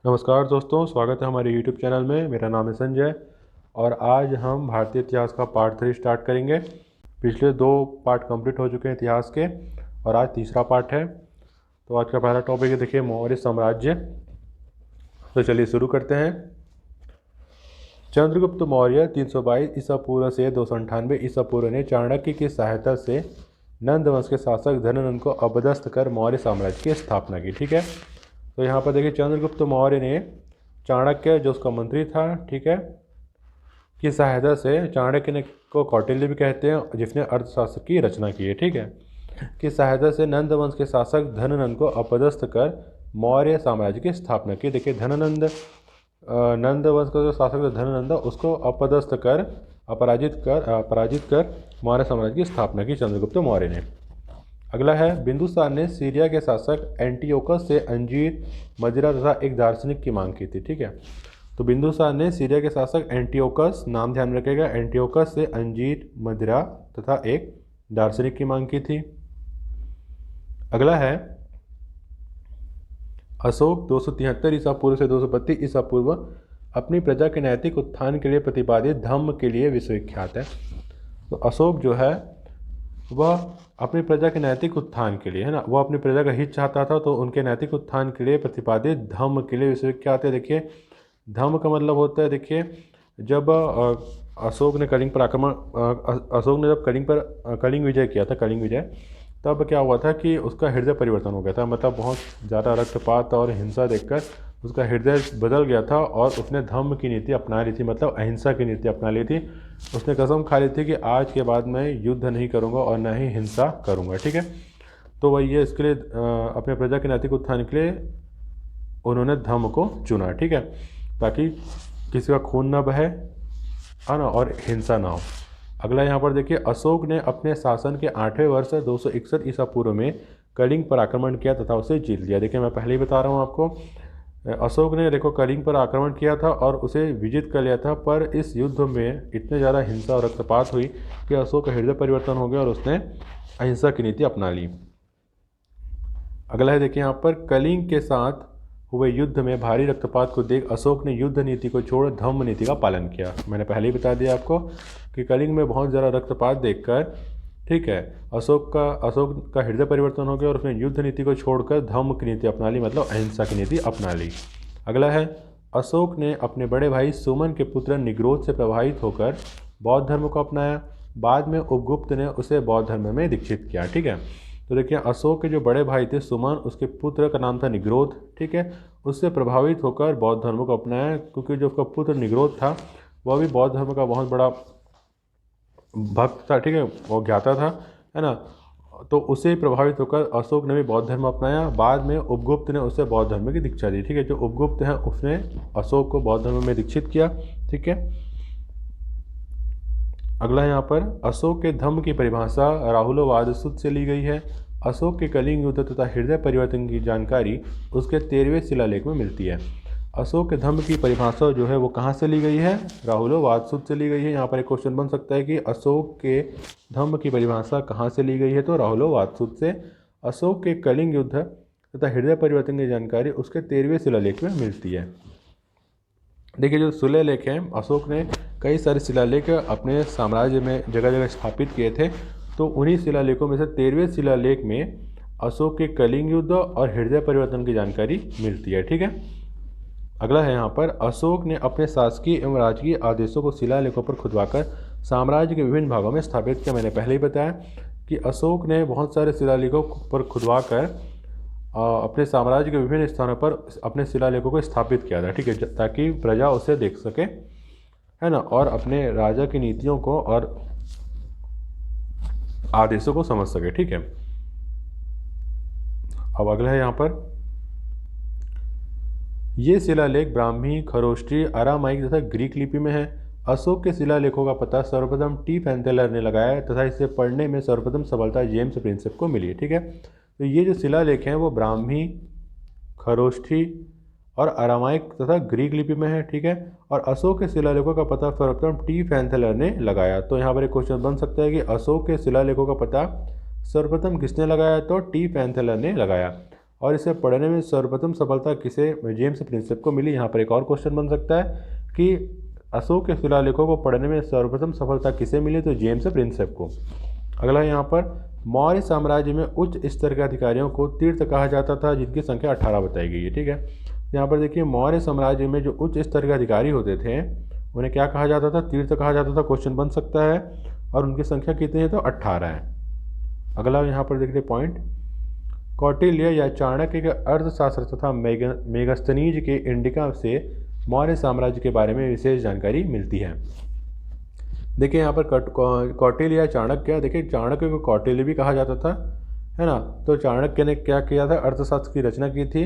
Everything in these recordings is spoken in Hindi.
नमस्कार दोस्तों, स्वागत है हमारे YouTube चैनल में। मेरा नाम है संजय और आज हम भारतीय इतिहास का पार्ट 3 स्टार्ट करेंगे। पिछले 2 पार्ट कंप्लीट हो चुके हैं इतिहास के और आज तीसरा पार्ट है। तो आज का पहला टॉपिक है, देखिए, मौर्य साम्राज्य। तो चलिए शुरू करते हैं। चंद्रगुप्त मौर्य 322 ईसा पूर्व से 298 ईसा पूर्व ने चाणक्य की सहायता से नंद वंश के शासक धननंद को अपदस्थ कर मौर्य साम्राज्य की स्थापना की। ठीक है, तो यहाँ पर देखिए, चंद्रगुप्त मौर्य ने चाणक्य, जो उसका मंत्री था, ठीक है, की सहायता से, चाणक्य ने को कौटिल्य भी कहते हैं जिसने अर्थशास्त्र की रचना की है, ठीक है, की सहायता से नंद वंश के शासक धननंद को अपदस्थ कर मौर्य साम्राज्य की स्थापना की। देखिए, नंद वंश का जो शासक था धननंद, उसको अपदस्थ कर, पराजित कर मौर्य साम्राज्य की स्थापना की चंद्रगुप्त मौर्य ने। अगला है, बिंदुसार ने सीरिया के शासक एंटियोकस से अंजीर, मदिरा तथा एक दार्शनिक की मांग की थी। ठीक है, तो बिंदुसार ने सीरिया के शासक एंटियोकस, नाम ध्यान रखिएगा, एंटियोकस से अंजीर, मदिरा तथा एक दार्शनिक की मांग की थी। अगला है, अशोक 273 ईसा पूर्व से 232 ईसा पूर्व अपनी प्रजा के नैतिक उत्थान के लिए प्रतिपादित धम्म के लिए विश्वविख्यात है। तो अशोक जो है वह अपनी प्रजा के नैतिक उत्थान के लिए, है ना, वह अपनी प्रजा का हित चाहता था, तो उनके नैतिक उत्थान के लिए प्रतिपादित धम्म के लिए विश्वविख्यात है। देखिए, धम्म का मतलब होता है, देखिए, जब अशोक ने कलिंग पर आक्रमण, अशोक ने जब कलिंग विजय किया था, कलिंग विजय, तब क्या हुआ था कि उसका हृदय परिवर्तन हो गया था। मतलब बहुत ज़्यादा रक्तपात और हिंसा देखकर उसका हृदय बदल गया था और उसने धम्म की नीति अपना ली थी, मतलब अहिंसा की नीति अपना ली थी। उसने कसम खा ली थी कि आज के बाद मैं युद्ध नहीं करूंगा और न ही हिंसा करूंगा। ठीक है, तो वही है, इसके लिए अपने प्रजा के नैतिक उत्थान के लिए उन्होंने धम्म को चुना। ठीक है, ताकि किसी का खून न बहे, है ना, और हिंसा ना हो। अगला यहाँ पर देखिए, अशोक ने अपने शासन के 8वें वर्ष 261 ईसा पूर्व में कलिंग पर आक्रमण किया तथा उसे जीत लिया। देखिए, मैं पहले ही बता रहा हूँ आपको, अशोक ने, देखो, कलिंग पर आक्रमण किया था और उसे विजित कर लिया था, पर इस युद्ध में इतने ज़्यादा हिंसा और रक्तपात हुई कि अशोक का हृदय परिवर्तन हो गया और उसने अहिंसा की नीति अपना ली। अगला है, देखिए, यहाँ पर कलिंग के साथ हुए युद्ध में भारी रक्तपात को देख अशोक ने युद्ध नीति को छोड़ धम्म नीति का पालन किया। मैंने पहले ही बता दिया आपको कि कलिंग में बहुत ज़्यादा रक्तपात देखकर, ठीक है, अशोक का हृदय परिवर्तन हो गया और उसने युद्ध नीति को छोड़कर धम्म की नीति अपना ली, मतलब अहिंसा की नीति अपना ली। अगला है, अशोक ने अपने बड़े भाई सुमन के पुत्र निग्रोध से प्रभावित होकर बौद्ध धर्म को अपनाया। बाद में उपगुप्त ने उसे बौद्ध धर्म में दीक्षित किया। ठीक है, तो देखिए, अशोक के जो बड़े भाई थे सुमन, उसके पुत्र का नाम था निग्रोध, ठीक है, उससे प्रभावित होकर बौद्ध धर्म को अपनाया, क्योंकि जो उसका पुत्र निग्रोध था वह भी बौद्ध धर्म का बहुत बड़ा भक्त था। ठीक है, वो ज्ञाता था, है ना, तो उसे प्रभावित होकर अशोक ने भी बौद्ध धर्म अपनाया। बाद में उपगुप्त ने उसे बौद्ध धर्म की दीक्षा दी। ठीक है, जो उपगुप्त है उसने अशोक को बौद्ध धर्म में दीक्षित किया। ठीक है, अगला यहाँ पर, अशोक के धम्म की परिभाषा राहुलोवाद सूत्र से ली गई है। अशोक के कलिंग युद्ध तथा हृदय परिवर्तन की जानकारी उसके 13वें शिलालेख में मिलती है। अशोक के धम्म की परिभाषा जो है वो कहाँ से ली गई है? राहुलोवाद सूत्र से ली गई है। यहाँ पर एक क्वेश्चन बन सकता है कि अशोक के धम्म की परिभाषा कहाँ से ली गई है? तो राहुलोवाद सूत्र से। अशोक के कलिंग युद्ध तथा हृदय परिवर्तन की जानकारी उसके 13वें शिलालेख में मिलती है। देखिए, जो शिलालेख हैं, अशोक ने कई सारे शिलालेख अपने साम्राज्य में जगह जगह स्थापित किए थे, तो उन्हीं शिलालेखों में से 13वें शिलालेख में अशोक के कलिंग युद्ध और हृदय परिवर्तन की जानकारी मिलती है। ठीक है, अगला है यहाँ पर, अशोक ने अपने शासकीय एवं राजकीय आदेशों को शिलालेखों पर खुदवाकर साम्राज्य के विभिन्न भागों में स्थापित किया। मैंने पहले ही बताया कि अशोक ने बहुत सारे शिलालेखों पर खुदवाकर अपने साम्राज्य के विभिन्न स्थानों पर अपने शिलालेखों को स्थापित किया था। ठीक है, ताकि प्रजा उसे देख सके, है ना, और अपने राजा की नीतियों को और आदेशों को समझ सके। ठीक है, अब अगला है यहाँ पर, ये शिलालेख ब्राह्मी, खरोष्टी, अरामाइक तथा ग्रीक लिपि में है। अशोक के शिलालेखों का पता सर्वप्रथम टी फैंथेलर ने लगाया तथा इसे पढ़ने में सर्वप्रथम सफलता जेम्स प्रिंसेप को मिली। ठीक है, तो ये जो शिलालेख हैं वो ब्राह्मी, खरोष्ठी और अरामाइक तथा ग्रीक लिपि में है। ठीक है, और अशोक के शिलालेखों का पता सर्वप्रथम टी फैंथेलर ने लगाया। तो यहाँ पर एक क्वेश्चन बन सकता है कि अशोक के शिलालेखों का पता सर्वप्रथम किसने लगाया? तो टी फैंथेलर ने लगाया। और इसे पढ़ने में सर्वप्रथम सफलता किसे जेम्स प्रिंसेप को मिली। यहाँ पर एक और क्वेश्चन बन सकता है कि अशोक के शिलालेखों को पढ़ने में सर्वप्रथम सफलता किसे मिली, तो जेम्स प्रिंसेप को। अगला यहाँ पर मौर्य साम्राज्य में उच्च स्तर के अधिकारियों को तीर्थ कहा जाता था, जिनकी संख्या 18 बताई गई है। ठीक है, यहाँ पर देखिए मौर्य साम्राज्य में जो उच्च स्तर के अधिकारी होते थे उन्हें क्या कहा जाता था, तीर्थ कहा जाता था। क्वेश्चन बन सकता है, और उनकी संख्या कितनी है, तो 18 है। अगला यहाँ पर देखिए पॉइंट, कौटिल्य या चाणक्य के अर्थशास्त्र तथा मेगस्थनीज के इंडिका से मौर्य साम्राज्य के बारे में विशेष जानकारी मिलती है। देखिए यहाँ पर कौटिल्य या चाणक्य, देखिए चाणक्य को कौटिल्य भी कहा जाता था, है ना। तो चाणक्य ने क्या किया था, अर्थशास्त्र की रचना की थी,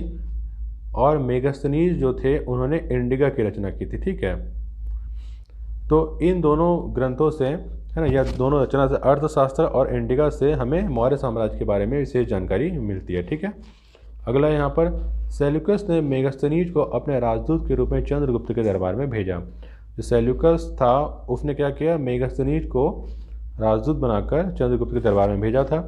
और मेगस्थनीज जो थे उन्होंने इंडिका की रचना की थी। ठीक है, तो इन दोनों ग्रंथों से, है ना, यह दोनों रचना से, अर्थशास्त्र और इंडिका से हमें मौर्य साम्राज्य के बारे में विशेष जानकारी मिलती है। ठीक है, अगला यहाँ पर सेल्यूकस ने मेगस्थनीज को अपने राजदूत के रूप में चंद्रगुप्त के दरबार में भेजा। जो सेल्यूकस था उसने क्या किया, मेगस्थनीज को राजदूत बनाकर चंद्रगुप्त के दरबार में भेजा था।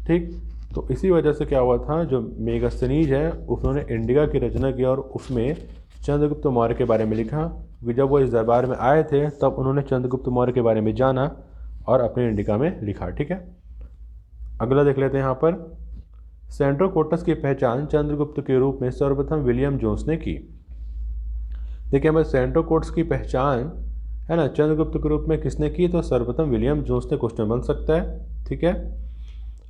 ठीक, तो इसी वजह से क्या हुआ था, जो मेगस्थनीज है उन्होंने इंडिका की रचना की और उसमें चंद्रगुप्त मौर्य के बारे में लिखा, क्योंकि जब वो इस दरबार में आए थे तब उन्होंने चंद्रगुप्त मौर्य के बारे में जाना और अपने इंडिका में लिखा। ठीक है, अगला देख लेते हैं यहाँ पर, सेंट्रोकोटस की पहचान चंद्रगुप्त के रूप में सर्वप्रथम विलियम जोन्स ने की। देखिए हमें सेंट्रोकोटस की पहचान, है ना, चंद्रगुप्त के रूप में किसने की, तो सर्वप्रथम विलियम जोन्स ने। क्वेश्चन बन सकता है। ठीक है,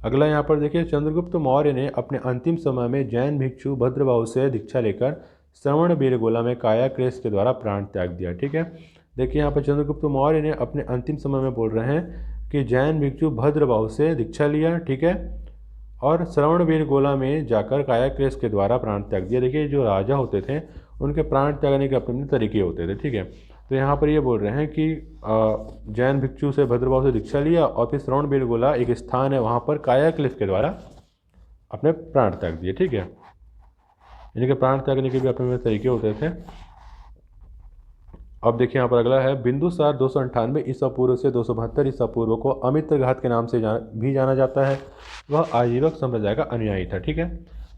अगला यहाँ पर देखिए, चंद्रगुप्त मौर्य ने अपने अंतिम समय में जैन भिक्षु भद्रबाहु से दीक्षा लेकर श्रवणबेलगोला में कायाक्लेश के द्वारा प्राण त्याग दिया। ठीक है, देखिए यहाँ पर चंद्रगुप्त मौर्य ने अपने अंतिम समय में बोल रहे हैं कि जैन भिक्षु भद्रबाहु से दीक्षा लिया। ठीक है, और श्रवणबेलगोला में जाकर कायाक्लेश के द्वारा प्राण त्याग दिया। देखिए जो राजा होते थे उनके प्राण त्यागने के अपने तरीके होते थे। ठीक है, तो यहाँ पर ये बोल रहे हैं कि जैन भिक्षु से भद्रबाहु से दीक्षा लिया और फिर श्रवणबेलगोला एक स्थान है वहाँ पर कायाक्लेश के द्वारा अपने प्राण त्याग दिए। ठीक है, इनके प्राण त्यागने के भी अपने तरीके होते थे। अब देखिए यहाँ पर अगला है, बिंदुसार 298 ईसा पूर्व से 272 ईसा पूर्व को अमित्रघात के नाम से भी जाना जाता है। वह आजीवक संप्रदाय का अनुयायी था। ठीक है,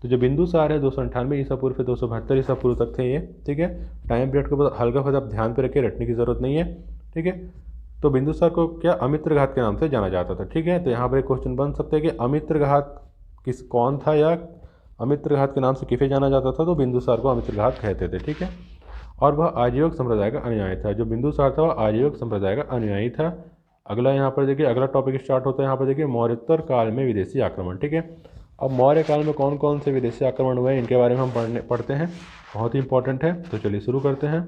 तो जो बिंदुसार है 298 ईसा पूर्व से 272 ईसा पूर्व तक थे ये। ठीक है, टाइम पीरियड को हल्का फुल्का आप ध्यान पे रखिए, रटने की जरूरत नहीं है। ठीक है, तो बिंदुसार को क्या अमित्रघात के नाम से जाना जाता था। ठीक है, तो यहाँ पर एक क्वेश्चन बन सकता है कि अमित्रघात कौन था, या अमित्रघात के नाम से किसे जाना जाता था, तो बिंदुसार को अमित्रघात कहते थे। ठीक है, और वह आजीवक संप्रदाय का अनुयायी था। जो बिंदुसार था वह आजीवक संप्रदाय का अनुयायी था। अगला यहाँ पर देखिए, अगला टॉपिक स्टार्ट होता है यहाँ पर देखिए, मौर्योत्तर काल में विदेशी आक्रमण। ठीक है, अब मौर्य काल में कौन कौन से विदेशी आक्रमण हुए इनके बारे में हम पढ़ते हैं, बहुत ही इंपॉर्टेंट है। तो चलिए शुरू करते हैं।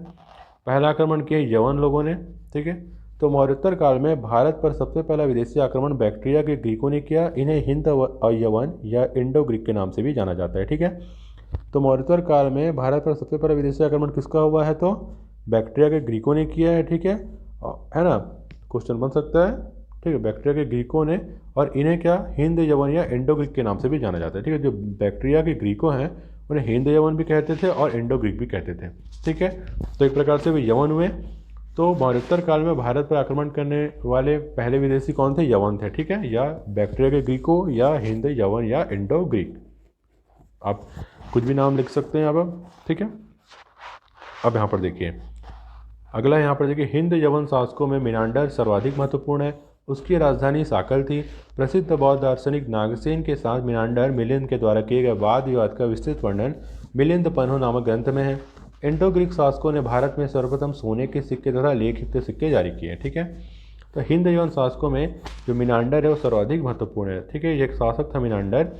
पहला आक्रमण किया यवन लोगों ने। ठीक है, तो मौर्योत्तर काल में भारत पर सबसे पहला विदेशी आक्रमण बैक्ट्रिया के ग्रीकों ने किया। इन्हें हिंद यवन या इंडो ग्रीक के नाम से भी जाना जाता है। ठीक है, तो मौर्योत्तर काल में भारत पर सबसे पहला विदेशी आक्रमण किसका हुआ है, तो बैक्ट्रिया के ग्रीकों ने किया है। ठीक है ना, क्वेश्चन बन सकता है। ठीक है, बैक्ट्रिया के ग्रीकों ने, और इन्हें क्या हिंद यवन या इंडो ग्रीक के नाम से भी जाना जाता है। ठीक है, जो बैक्ट्रिया के ग्रीकों हैं उन्हें हिंद यवन भी कहते थे और इंडो ग्रीक भी कहते थे। ठीक है, तो एक प्रकार से वे यवन हुए। तो मौर्योत्तर काल में भारत पर आक्रमण करने वाले पहले विदेशी कौन थे, यवन थे। ठीक है, या बैक्ट्रिया के ग्रीकों या हिंद यवन या इंडो ग्रीक, आप कुछ भी नाम लिख सकते हैं अब। ठीक है, अब यहाँ पर देखिए, अगला यहाँ पर देखिए, हिंद यवन शासकों में मिनांडर सर्वाधिक महत्वपूर्ण है। उसकी राजधानी साकल थी। प्रसिद्ध बौद्ध दार्शनिक नागसेन के साथ मिनांडर मिलिंद के द्वारा किए गए वाद विवाद का विस्तृत वर्णन मिलिंद पन्हो नामक ग्रंथ में है। इंडो ग्रीक शासकों ने भारत में सर्वप्रथम सोने के सिक्के तथा लेखयुक्त सिक्के जारी किए। ठीक है, तो हिंद यवन शासकों में जो मिनांडर है वो सर्वाधिक महत्वपूर्ण है। ठीक है, ये एक शासक था मिनांडर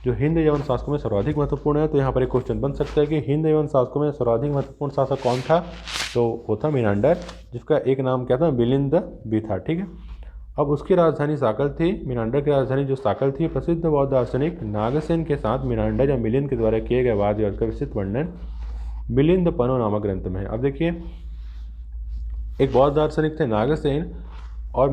जो हिंद यवन शासकों में सर्वाधिक महत्वपूर्ण है। तो यहाँ पर एक क्वेश्चन बन सकता है कि हिंद यवन शासकों में सर्वाधिक महत्वपूर्ण शासक कौन था, तो वो था मिनांडर, जिसका एक नाम क्या था, मिलिंद भी था। ठीक है, अब उसकी राजधानी साकल थी। मिनांडर की राजधानी जो साकल थी। प्रसिद्ध बौद्ध दार्शनिक नागसेन के साथ मिनांडर या मिलिंद के द्वारा किए गए वाद विवाद का विस्तृत वर्णन मिलिंद पन्हो नामक ग्रंथ में है। अब देखिए, एक बौद्ध दार्शनिक थे नागसेन और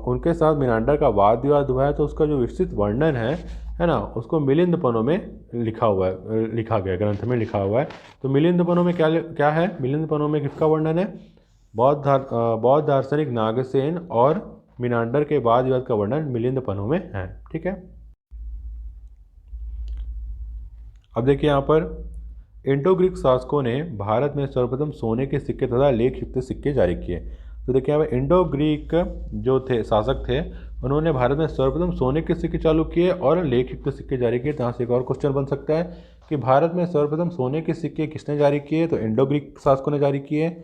उनके साथ मिनांडर का वाद विवाद हुआ है, तो उसका जो विस्तृत वर्णन है ना, उसको मिलिंद पन्हो में लिखा गया, ग्रंथ में लिखा हुआ है। तो मिलिंद पन्हो में क्या है, मिलिंद पन्हो में किसका वर्णन है, बौद्ध दार्शनिक नागसेन और मिनांडर के वाद विवाद का वर्णन मिलिंद पन्हो में है। ठीक है, अब देखिए यहाँ पर इंडो ग्रीक शासकों ने भारत में सर्वप्रथम सोने के सिक्के तथा लेख युक्त सिक्के जारी किए। तो देखिए यहाँ पर इंडो ग्रीक जो थे शासक थे, उन्होंने भारत में सर्वप्रथम सोने के सिक्के चालू किए और लेख युक्त सिक्के जारी किए। तो यहाँ से एक और क्वेश्चन बन सकता है कि भारत में सर्वप्रथम सोने के सिक्के किसने जारी किए? तो इंडो ग्रीक शासकों ने जारी किए।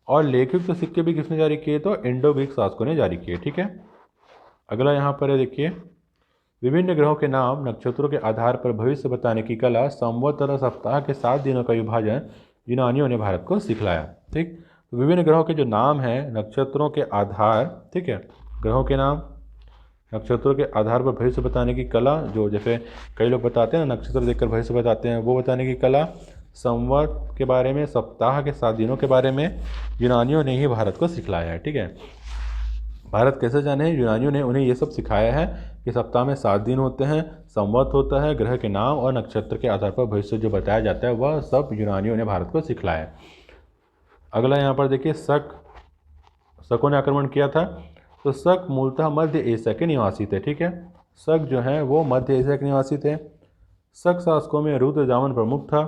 और लेख युक्त सिक्के भी किसने जारी किए? तो इंडो ग्रीक शासकों ने जारी किए। ठीक है, अगला यहाँ पर है देखिए, विभिन्न ग्रहों के नाम, नक्षत्रों के आधार पर भविष्य बताने की कला, संवत और सप्ताह के 7 दिनों का विभाजन यूनानियों ने भारत को सिखलाया। ठीक, तो विभिन्न ग्रहों के जो नाम हैं, नक्षत्रों के आधार, ठीक है, ग्रहों के नाम, नक्षत्रों के आधार पर भविष्य बताने की कला, जो जैसे कई लोग बताते हैं ना, नक्षत्र देखकर भविष्य बताते हैं, वो बताने की कला, संवत के बारे में, सप्ताह के 7 दिनों के बारे में यूनानियों ने ही भारत को सिखलाया है। ठीक है, भारत कैसे जाने? यूनानियों ने उन्हें ये सब सिखाया है कि सप्ताह में 7 दिन होते हैं, संवत होता है, ग्रह के नाम और नक्षत्र के आधार पर भविष्य जो बताया जाता है, वह सब यूनानियों ने भारत को सिखलाया है। अगला यहाँ पर देखिए, शकों ने आक्रमण किया था। तो शक मूलतः मध्य एशिया के निवासी थे। ठीक है, शक जो हैं वो मध्य एशिया के निवासी थे। शक शासकों में रुद्रदामन प्रमुख था।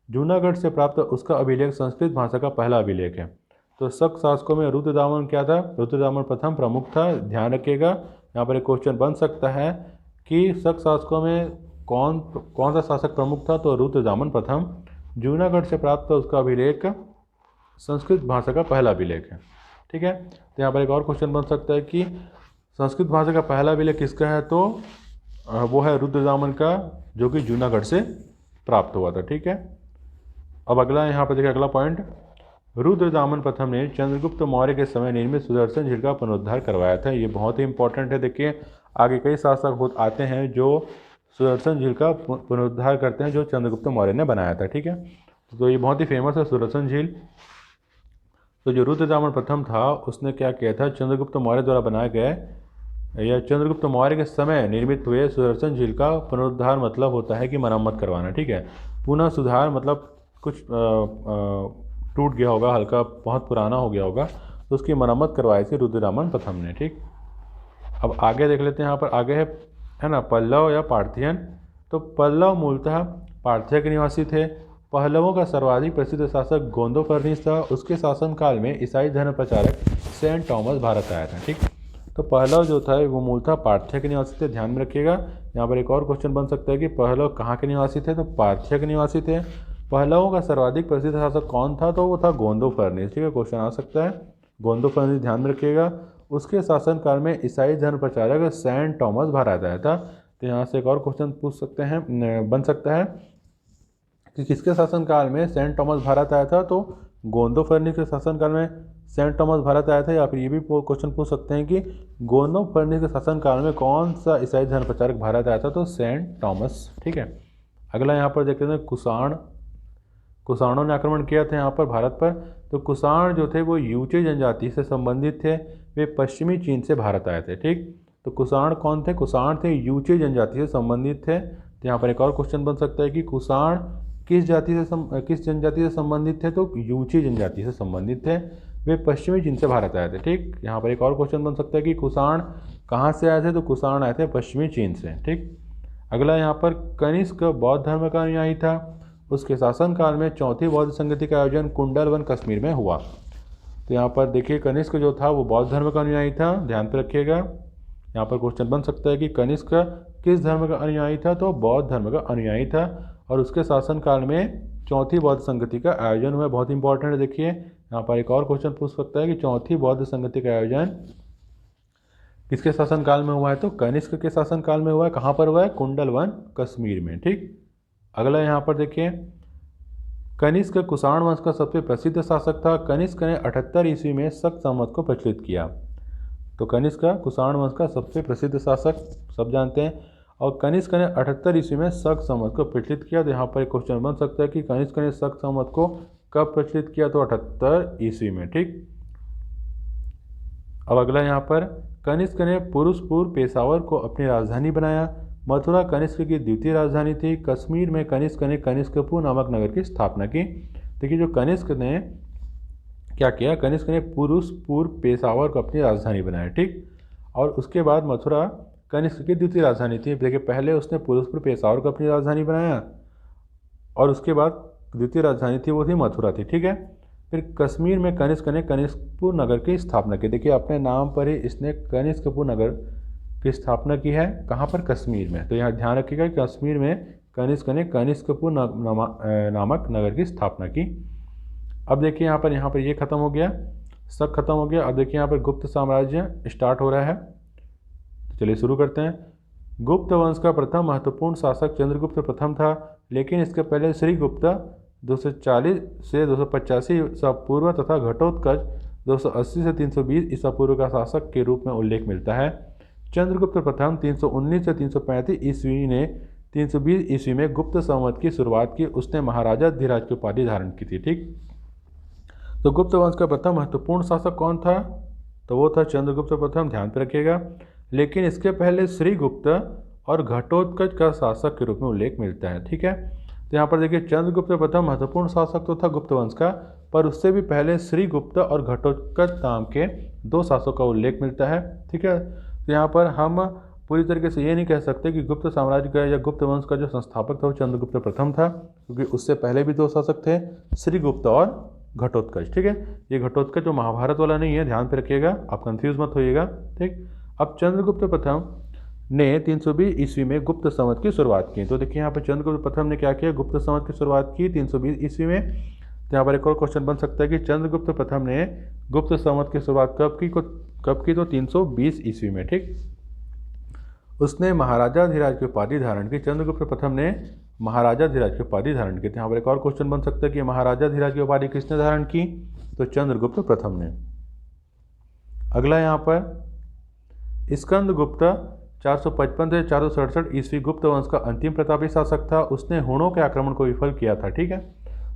जूनागढ़ से प्राप्त उसका अभिलेख संस्कृत भाषा का पहला अभिलेख है। तो शक शासकों में रुद्रदामन क्या था? रुद्रदामन प्रथम प्रमुख था। ध्यान रखिएगा, यहाँ पर एक क्वेश्चन बन सकता है कि शक शासकों में कौन सा शासक प्रमुख था? तो रुद्रदामन प्रथम। जूनागढ़ से प्राप्त उसका अभिलेख संस्कृत भाषा का पहला अभिलेख है। ठीक है, तो यहाँ पर एक और क्वेश्चन बन सकता है कि संस्कृत भाषा का पहला अभिलेख किसका है? तो वो है रुद्रदामन का, जो कि जूनागढ़ से प्राप्त हुआ था। ठीक है, अब अगला यहाँ पर देखिए, अगला पॉइंट, रुद्रदामन प्रथम ने चंद्रगुप्त मौर्य के समय निर्मित सुदर्शन झील का पुनरुद्धार करवाया था। ये बहुत ही इंपॉर्टेंट है। देखिए, आगे कई शासक आते हैं जो सुदर्शन झील का पुनरुद्धार करते हैं, जो चंद्रगुप्त मौर्य ने बनाया था। ठीक है, तो ये बहुत ही फेमस है सुदर्शन झील। तो जो रुद्रदामन प्रथम था, उसने क्या किया था? चंद्रगुप्त मौर्य द्वारा बनाए गए या चंद्रगुप्त मौर्य के समय निर्मित हुए सुदर्शन झील का पुनरुद्धार मतलब होता है कि मरम्मत करवाना। ठीक है, पुनः सुधार मतलब कुछ टूट गया होगा, हल्का बहुत पुराना हो गया होगा, तो उसकी मरम्मत करवाई थी रुद्रदामन प्रथम ने। ठीक, अब आगे देख लेते हैं। यहाँ पर आगे है ना, पल्लव या पार्थियन। तो पल्लव मूलतः पार्थिया के निवासी थे। पहलवों का सर्वाधिक प्रसिद्ध शासक गोंदोफर्निस था। उसके शासनकाल में ईसाई धर्म प्रचारक सेंट थॉमस भारत आया था। ठीक, तो पहलव जो था वो मूलतः पार्थिया के निवासी थे। ध्यान में रखिएगा, यहाँ पर एक और क्वेश्चन बन सकता है कि पहलव कहाँ के निवासी थे? तो पार्थिया के निवासी थे। पहलवों का सर्वाधिक प्रसिद्ध शासक कौन था? तो वो था गोंदोफर्निस। ठीक है, क्वेश्चन आ सकता है, गोंदोफर्निस, ध्यान में रखिएगा। उसके शासनकाल में ईसाई धर्म प्रचारक सेंट थॉमस भारत आया था। तो यहाँ से एक और क्वेश्चन पूछ सकते हैं, बन सकता है कि किसके शासनकाल में सेंट थॉमस भारत आया था? तो गोंदोफर्निस के शासनकाल में सेंट थॉमस भारत आया था। या फिर ये भी क्वेश्चन पूछ सकते हैं कि गोंदोफर्निस के शासनकाल में कौन सा ईसाई धर्म प्रचारक भारत आया था? तो सेंट थॉमस। ठीक है, अगला यहाँ पर देखते हैं, कुषाणों ने आक्रमण किया था यहाँ पर भारत पर। तो कुषाण जो थे वो यूचे जनजाति से संबंधित थे। वे पश्चिमी चीन से भारत आए थे। ठीक, तो कुषाण कौन थे? कुषाण थे यूचे जनजाति से संबंधित थे। तो यहाँ पर एक और क्वेश्चन बन सकता है कि कुषाण किस जनजाति से संबंधित थे? तो यूचे जनजाति से संबंधित थे। वे पश्चिमी चीन से भारत आए थे। ठीक, यहाँ पर एक और क्वेश्चन बन सकता है कि कुषाण कहाँ से आए थे? तो कुषाण आए थे पश्चिमी चीन से। ठीक, अगला यहाँ पर कनिष्क बौद्ध धर्म का अनुयायी था। उसके शासनकाल में चौथी बौद्ध संगति का आयोजन कुंडलवन कश्मीर में हुआ। तो यहाँ पर देखिए, कनिष्क जो था वो बौद्ध धर्म का अनुयायी था। ध्यान पे रखिएगा, यहाँ पर क्वेश्चन बन सकता है कि कनिष्क किस धर्म का अनुयायी था? तो बौद्ध धर्म का अनुयायी था। और उसके शासनकाल में चौथी बौद्ध संगति का आयोजन हुआ। बहुत इंपॉर्टेंट है। देखिए, यहाँ पर एक और क्वेश्चन पूछ सकता है कि चौथी बौद्ध संगति का आयोजन किसके शासनकाल में हुआ है? तो कनिष्क के शासनकाल में हुआ है। कहाँ पर हुआ है? कुंडलवन कश्मीर में। ठीक, अगला यहाँ पर देखिए, कनिष्क कुषाण वंश का सबसे प्रसिद्ध शासक था। कनिष्क ने 78 ईस्वी में शक संवत को प्रचलित किया। तो कनिष्क कुषाण वंश का सबसे प्रसिद्ध शासक सब जानते हैं। और कनिष्क ने 78 ईस्वी में शक संवत को प्रचलित किया। तो यहाँ पर एक क्वेश्चन बन सकता है कि कनिष्क ने शक संवत को कब प्रचलित किया? तो 78 ईस्वी में। ठीक, अब अगला यहाँ पर, कनिष्क ने पुरुषपुर पेशावर को अपनी राजधानी बनाया। मथुरा कनिष्क की द्वितीय राजधानी थी। कश्मीर में कनिष्क ने कनिष्कपुर नामक नगर की स्थापना की। देखिए, जो कनिष्क ने क्या किया? कनिष्क ने पुरुषपुर पेशावर को अपनी राजधानी बनाया। ठीक, और उसके बाद मथुरा कनिष्क की द्वितीय राजधानी थी। देखिए, पहले उसने पुरुषपुर पेशावर को अपनी राजधानी बनाया, और उसके बाद द्वितीय राजधानी थी वो थी मथुरा थी, ठीक है। फिर कश्मीर में कनिष्क ने कनिष्कपुर नगर की स्थापना की। देखिए अपने नाम पर ही इसने कनिष्कपुर नगर की स्थापना की है, कहाँ पर, कश्मीर में। तो यहाँ ध्यान रखिएगा कि कश्मीर में कनिष्क ने कनिष्कपुर नामक नगर की स्थापना की। अब देखिए यहाँ पर ये खत्म हो गया, सब खत्म हो गया। अब देखिए यहाँ पर गुप्त साम्राज्य स्टार्ट हो रहा है। तो चलिए शुरू करते हैं। गुप्त वंश का प्रथम महत्वपूर्ण शासक चंद्रगुप्त प्रथम था, लेकिन इसके पहले श्रीगुप्त 240 से 285 ईसा पूर्व तथा घटोत्कच 280 से 320 ईसा पूर्व का शासक के रूप में उल्लेख मिलता है। चंद्रगुप्त प्रथम 319 से 335 ईस्वी ने 320 ईस्वी में गुप्त संवत की शुरुआत की। उसने महाराजा धीराज की उपाधि धारण की थी, ठीक। तो गुप्त वंश का प्रथम महत्वपूर्ण शासक कौन था? तो वो था चंद्रगुप्त प्रथम, ध्यान पे रखिएगा। लेकिन इसके पहले श्रीगुप्त और घटोत्कच का शासक के रूप में उल्लेख मिलता है, ठीक है। तो यहाँ पर देखिए चंद्रगुप्त प्रथम महत्वपूर्ण शासक तो था गुप्त वंश का, पर उससे भी पहले श्रीगुप्त और घटोत्कच नाम के दो शासकों का उल्लेख मिलता है, ठीक है। तो यहाँ पर हम पूरी तरीके से ये नहीं कह सकते कि गुप्त साम्राज्य का या गुप्त वंश का जो संस्थापक था वो चंद्रगुप्त प्रथम था, क्योंकि उससे पहले भी दो शासक थे, श्रीगुप्त और घटोत्कच, ठीक है। ये घटोत्कच जो महाभारत वाला नहीं है, ध्यान पे रखिएगा, आप कंफ्यूज मत होइएगा, ठीक। अब चंद्रगुप्त प्रथम ने 320 ईस्वी में गुप्त संवत की शुरुआत की। तो देखिए यहाँ पर चंद्रगुप्त प्रथम ने क्या किया, गुप्त संवत की शुरुआत की 320 ईस्वी में। तो यहाँ पर एक और क्वेश्चन बन सकता है कि चंद्रगुप्त प्रथम ने गुप्त संवत की शुरुआत कब की? तो 320 ईस्वी में, ठीक। उसने महाराजा धीराज की उपाधि धारण की। चंद्रगुप्त प्रथम ने महाराजा धीराज की उपाधि धारण की। तो यहाँ पर एक और क्वेश्चन बन सकता है कि महाराजा धीराज की उपाधि किसने धारण की? तो चंद्रगुप्त प्रथम ने। अगला यहाँ पर स्कंदगुप्त 455 से 467 ईस्वी गुप्त वंश का अंतिम प्रतापी शासक था। उसने हुणों के आक्रमण को विफल किया था, ठीक है।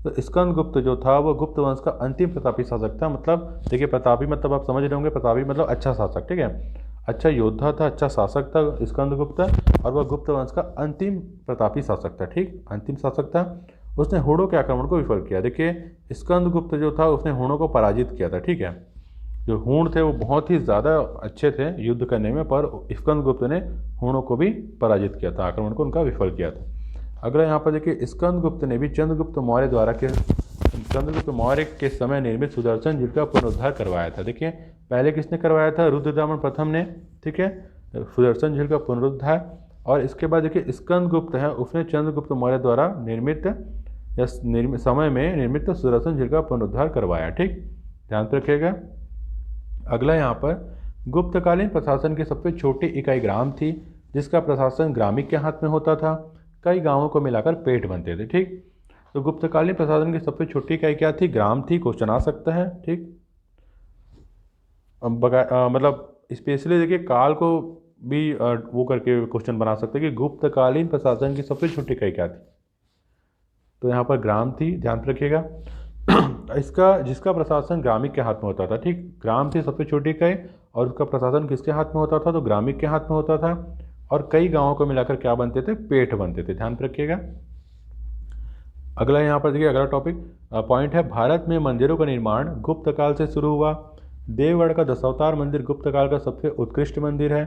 तो स्कंदगुप्त जो था वो गुप्त वंश का अंतिम प्रतापी शासक था। मतलब देखिए प्रतापी मतलब आप समझ रहे होंगे, प्रतापी मतलब अच्छा शासक, ठीक है। अच्छा योद्धा था, अच्छा शासक था स्कंदगुप्त, और वह गुप्त वंश का अंतिम प्रतापी शासक था, ठीक, अंतिम शासक था। उसने हुणों के आक्रमण को विफल किया। देखिए स्कंदगुप्त जो था उसने हुणों को पराजित किया था, ठीक है। जो हुण थे वो बहुत ही ज़्यादा अच्छे थे युद्ध करने में, पर स्कंदगुप्त ने हुणों को भी पराजित किया था, आक्रमण को उनका विफल किया था। अगला यहाँ पर देखिए स्कंदगुप्त ने भी चंद्रगुप्त मौर्य के समय निर्मित सुदर्शन झील का पुनरुद्धार करवाया था। देखिए पहले किसने करवाया था? रुद्रदामन प्रथम ने, ठीक है, सुदर्शन झील का पुनरुद्धार। और इसके बाद देखिए स्कंदगुप्त है, उसने चंद्रगुप्त मौर्य द्वारा समय में निर्मित सुदर्शन झील का पुनरुद्धार करवाया, ठीक, ध्यान पे रखिएगा। अगला यहाँ पर गुप्तकालीन प्रशासन की सबसे छोटी इकाई ग्राम थी, जिसका प्रशासन ग्रामिक के हाथ में होता था। कई गांवों को मिलाकर पेट बनते थे, ठीक। तो गुप्तकालीन प्रशासन की सबसे छोटी इकाई क्या थी? ग्राम थी। क्वेश्चन आ सकता है, ठीक। मतलब स्पेशली देखिए काल को भी वो करके क्वेश्चन बना सकते हैं कि गुप्तकालीन प्रशासन की सबसे छोटी इकाई क्या थी? तो यहाँ पर ग्राम थी, ध्यान रखिएगा। जिसका प्रशासन ग्रामिक के हाथ में होता था, ठीक। ग्राम थी सबसे छोटी इकाई, और उसका प्रशासन किसके हाथ में होता था? तो ग्रामिक के हाथ में होता था। और कई गांवों को मिलाकर क्या बनते थे? पेट बनते थे, ध्यान रखिएगा। अगला यहाँ पर देखिए, अगला टॉपिक पॉइंट है, भारत में मंदिरों का निर्माण गुप्त काल से शुरू हुआ। देवगढ़ का दशावतार मंदिर गुप्त काल का सबसे उत्कृष्ट मंदिर है।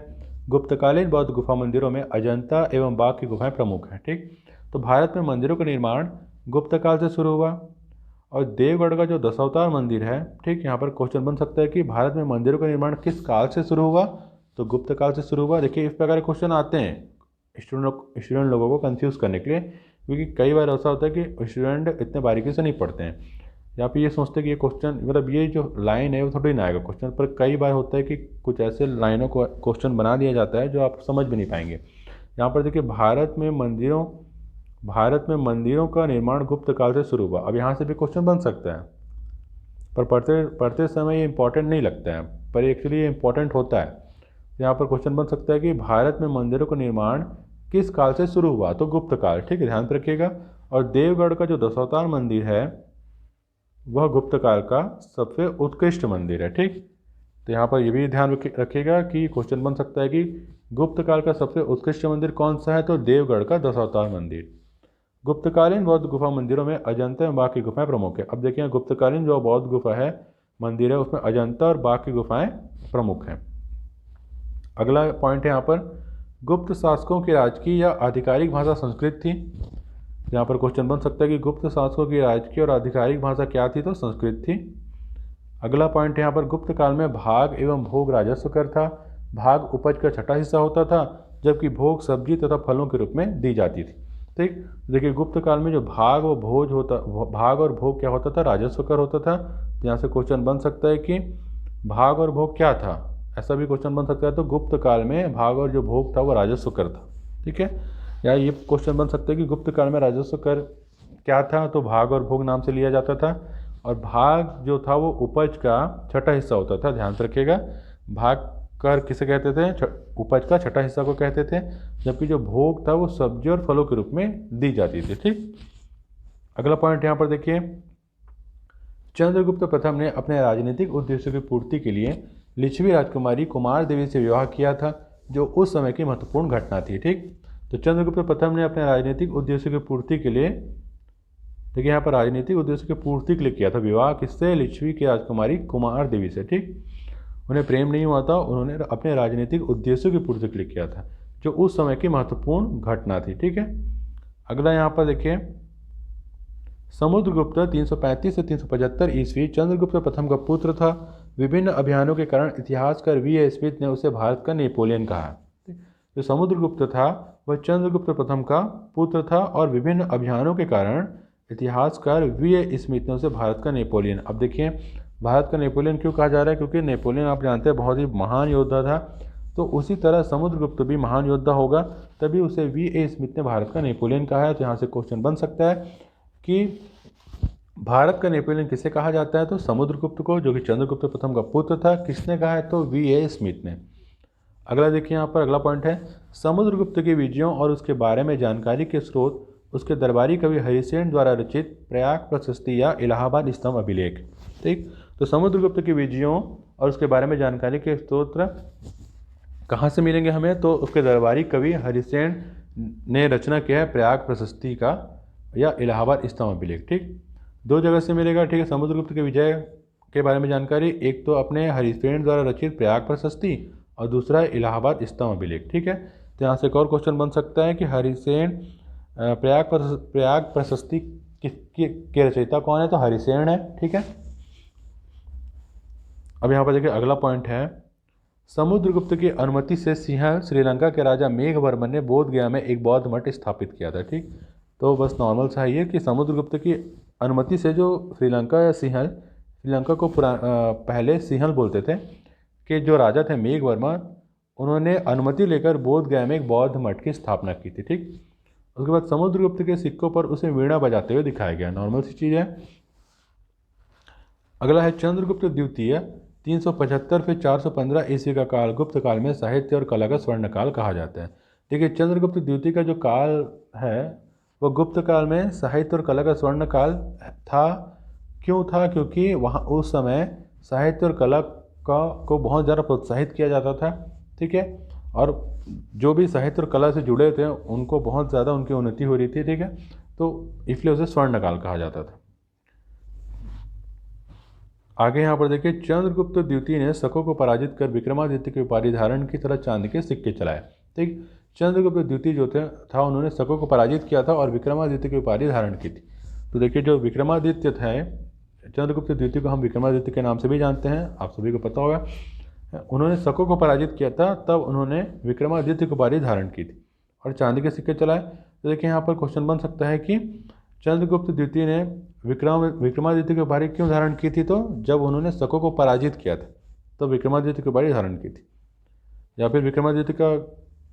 गुप्तकालीन बौद्ध गुफा मंदिरों में अजंता एवं बाघ की गुफाएं प्रमुख हैं, ठीक। तो भारत में मंदिरों का निर्माण गुप्त काल से शुरू हुआ। और देवगढ़ का जो दशावतार मंदिर है, ठीक, यहाँ पर क्वेश्चन बन सकता है कि भारत में मंदिरों का निर्माण किस काल से शुरू हुआ? तो गुप्त काल से शुरू हुआ। देखिए इस प्रकार के क्वेश्चन आते हैं स्टूडेंट लोगों को कंफ्यूज करने के लिए, क्योंकि कई बार ऐसा होता है कि स्टूडेंट इतने बारीकी से नहीं पढ़ते हैं, या फिर ये सोचते हैं कि ये क्वेश्चन मतलब ये जो लाइन है वो थोड़ी ना आएगा क्वेश्चन पर। कई बार होता है कि कुछ ऐसे लाइनों को क्वेश्चन बना दिया जाता है जो आप समझ भी नहीं पाएंगे। यहाँ पर देखिए भारत में मंदिरों का निर्माण गुप्त काल से शुरू हुआ। अब यहाँ से भी क्वेश्चन बन सकता है, पर पढ़ते समय ये इंपॉर्टेंट नहीं लगता है, पर एक्चुअली ये इंपॉर्टेंट होता है। यहाँ पर क्वेश्चन बन सकता है कि भारत में मंदिरों का निर्माण किस काल से शुरू हुआ? तो गुप्त काल, ठीक है, ध्यान रखिएगा। और देवगढ़ का जो दशावतार मंदिर है वह गुप्त काल का सबसे उत्कृष्ट मंदिर है, ठीक। तो यहाँ पर ये भी ध्यान रखिएगा कि क्वेश्चन बन सकता है कि गुप्त काल का सबसे उत्कृष्ट मंदिर कौन सा है? तो देवगढ़ का दशावतार मंदिर। गुप्तकालीन बौद्ध गुफा मंदिरों में अजंता एवं बाघ की गुफाएं प्रमुख है। अब देखिए गुप्तकालीन जो बौद्ध गुफा है मंदिर है उसमें अजंता और बाघ की गुफाएं प्रमुख हैं। अगला पॉइंट है यहाँ पर, गुप्त शासकों की राजकीय या आधिकारिक भाषा संस्कृत थी। तो यहाँ पर क्वेश्चन बन सकता है कि गुप्त शासकों की राजकीय और आधिकारिक भाषा क्या थी, तो संस्कृत थी। अगला पॉइंट यहाँ पर गुप्त काल में भाग एवं भोग राजस्व कर था। भाग उपज का छठा हिस्सा होता था, जबकि भोग सब्जी तथा फलों के रूप में दी जाती थी। ठीक, देखिए गुप्त काल में जो भाग और भोज होता, भाग और भोग क्या होता था, राजस्व कर होता था। तो यहाँ से क्वेश्चन बन सकता है कि भाग और भोग क्या था, ऐसा भी क्वेश्चन बन सकता है। तो गुप्त काल में भाग और जो भोग था वो राजस्व कर था। ठीक है, या ये क्वेश्चन बन सकता है कि गुप्त काल में राजस्व कर क्या था, तो भाग और भोग नाम से लिया जाता था। और भाग जो था वो उपज का छठा हिस्सा होता था, ध्यान से रखिएगा। भाग कर किसे कहते थे, उपज का छठा हिस्सा को कहते थे, जबकि जो भोग था वो सब्जी और फलों के रूप में दी जाती थी। ठीक, अगला पॉइंट यहाँ पर देखिए, चंद्रगुप्त प्रथम ने अपने राजनीतिक उद्देश्यों की पूर्ति के लिए लिच्छवी राजकुमारी कुमार देवी से विवाह किया था, जो उस समय की महत्वपूर्ण घटना थी। ठीक, तो चंद्रगुप्त प्रथम ने अपने राजनीतिक उद्देश्यों की पूर्ति के लिए, देखिए यहाँ पर राजनीतिक उद्देश्य की पूर्ति के लिए किया था विवाह, किससे, लिच्छवी की राजकुमारी कुमार देवी से। ठीक, उन्हें प्रेम नहीं हुआ था, उन्होंने अपने राजनीतिक उद्देश्यों की पूर्ति के लिए किया था, जो उस समय की महत्वपूर्ण घटना थी। ठीक है, अगला यहाँ पर देखिए, समुद्रगुप्त 335 से 375 ईस्वी चंद्रगुप्त प्रथम का पुत्र था। विभिन्न अभियानों के कारण इतिहासकार वी स्मिथ ने उसे भारत का नेपोलियन कहा। जो समुद्रगुप्त था वह चंद्रगुप्त प्रथम का पुत्र था, और विभिन्न अभियानों के कारण इतिहासकार वी स्मिथ ने उसे भारत का नेपोलियन। अब देखिए भारत का नेपोलियन क्यों कहा जा रहा है, क्योंकि नेपोलियन आप जानते हैं बहुत ही महान योद्धा था, तो उसी तरह समुद्रगुप्त भी महान योद्धा होगा, तभी उसे वी स्मिथ ने भारत का नेपोलियन कहा है। तो यहाँ से क्वेश्चन बन सकता है कि भारत का नेपोलियन किसे कहा जाता है, तो समुद्रगुप्त को, जो कि चंद्रगुप्त प्रथम का पुत्र था। किसने कहा है, तो वी स्मिथ ने। अगला देखिए यहाँ पर अगला पॉइंट है, समुद्रगुप्त के विजयों और उसके बारे में जानकारी के स्रोत उसके दरबारी कवि हरिसेन द्वारा रचित प्रयाग प्रशस्ति या इलाहाबाद स्तंभ अभिलेख। ठीक, तो समुद्रगुप्त के विजयों और उसके बारे में जानकारी के स्रोत कहाँ से मिलेंगे हमें, तो उसके दरबारी कवि हरिसेन ने रचना किया है प्रयाग प्रशस्ति का या इलाहाबाद स्तंभ अभिलेख। ठीक, दो जगह से मिलेगा। ठीक है, समुद्रगुप्त के विजय के बारे में जानकारी एक तो अपने हरिसेन द्वारा रचित प्रयाग प्रशस्ति और दूसरा इलाहाबाद स्तंभ अभिलेख। ठीक है, तो यहाँ से एक और क्वेश्चन बन सकता है कि हरिसेन प्रयाग प्रशस्ति के रचयिता कौन है, तो हरिसेन है। ठीक है, अब यहाँ पर देखिए अगला पॉइंट है, समुद्रगुप्त की अनुमति से सिंहल श्रीलंका के राजा मेघवर्मन ने बोध गया में एक बौद्ध मठ स्थापित किया था। ठीक, तो बस नॉर्मल सा ही है कि समुद्रगुप्त की अनुमति से जो श्रीलंका या सिंहल, श्रीलंका को पहले सिंहल बोलते थे, कि जो राजा थे मेघवर्मन, उन्होंने अनुमति लेकर बोध गया में एक बौद्ध मठ की स्थापना की थी। ठीक, उसके बाद समुद्रगुप्त के सिक्कों पर उसे वीणा बजाते हुए दिखाया गया, नॉर्मल सी चीज़ है। अगला है चंद्रगुप्त द्वितीय 375 से 415 ईस्वी का काल गुप्त काल में साहित्य और कला का स्वर्ण काल कहा जाता है। देखिए चंद्रगुप्त द्वितीय का जो काल है वो गुप्त काल में साहित्य और कला का स्वर्ण काल था। क्यों था, क्योंकि वहाँ उस समय साहित्य और कला को बहुत ज़्यादा प्रोत्साहित किया जाता था। ठीक है, और जो भी साहित्य और कला से जुड़े थे उनको बहुत ज़्यादा उनकी उन्नति हो रही थी। ठीक है, तो इसलिए उसे स्वर्ण काल कहा जाता था। आगे यहाँ पर देखिए, चंद्रगुप्त द्वितीय ने शकों को पराजित कर विक्रमादित्य की उपाधि धारण की तरह चांदी के सिक्के चलाए। ठीक, चंद्रगुप्त द्वितीय जो था उन्होंने शकों को पराजित किया था और विक्रमादित्य की उपाधि धारण की थी। तो देखिए जो विक्रमादित्य थे, चंद्रगुप्त द्वितीय को हम विक्रमादित्य के नाम से भी जानते हैं, आप सभी को पता होगा। उन्होंने शकों को पराजित किया था, तब उन्होंने विक्रमादित्य की उपाधि धारण की थी और चांदी के सिक्के चलाए। तो देखिए यहाँ पर क्वेश्चन बन सकता है कि चंद्रगुप्त द्वितीय ने विक्रमादित्य की उपाधि क्यों धारण की थी, तो जब उन्होंने शकों को पराजित किया था तो विक्रमादित्य की उपाधि धारण की थी। या फिर विक्रमादित्य का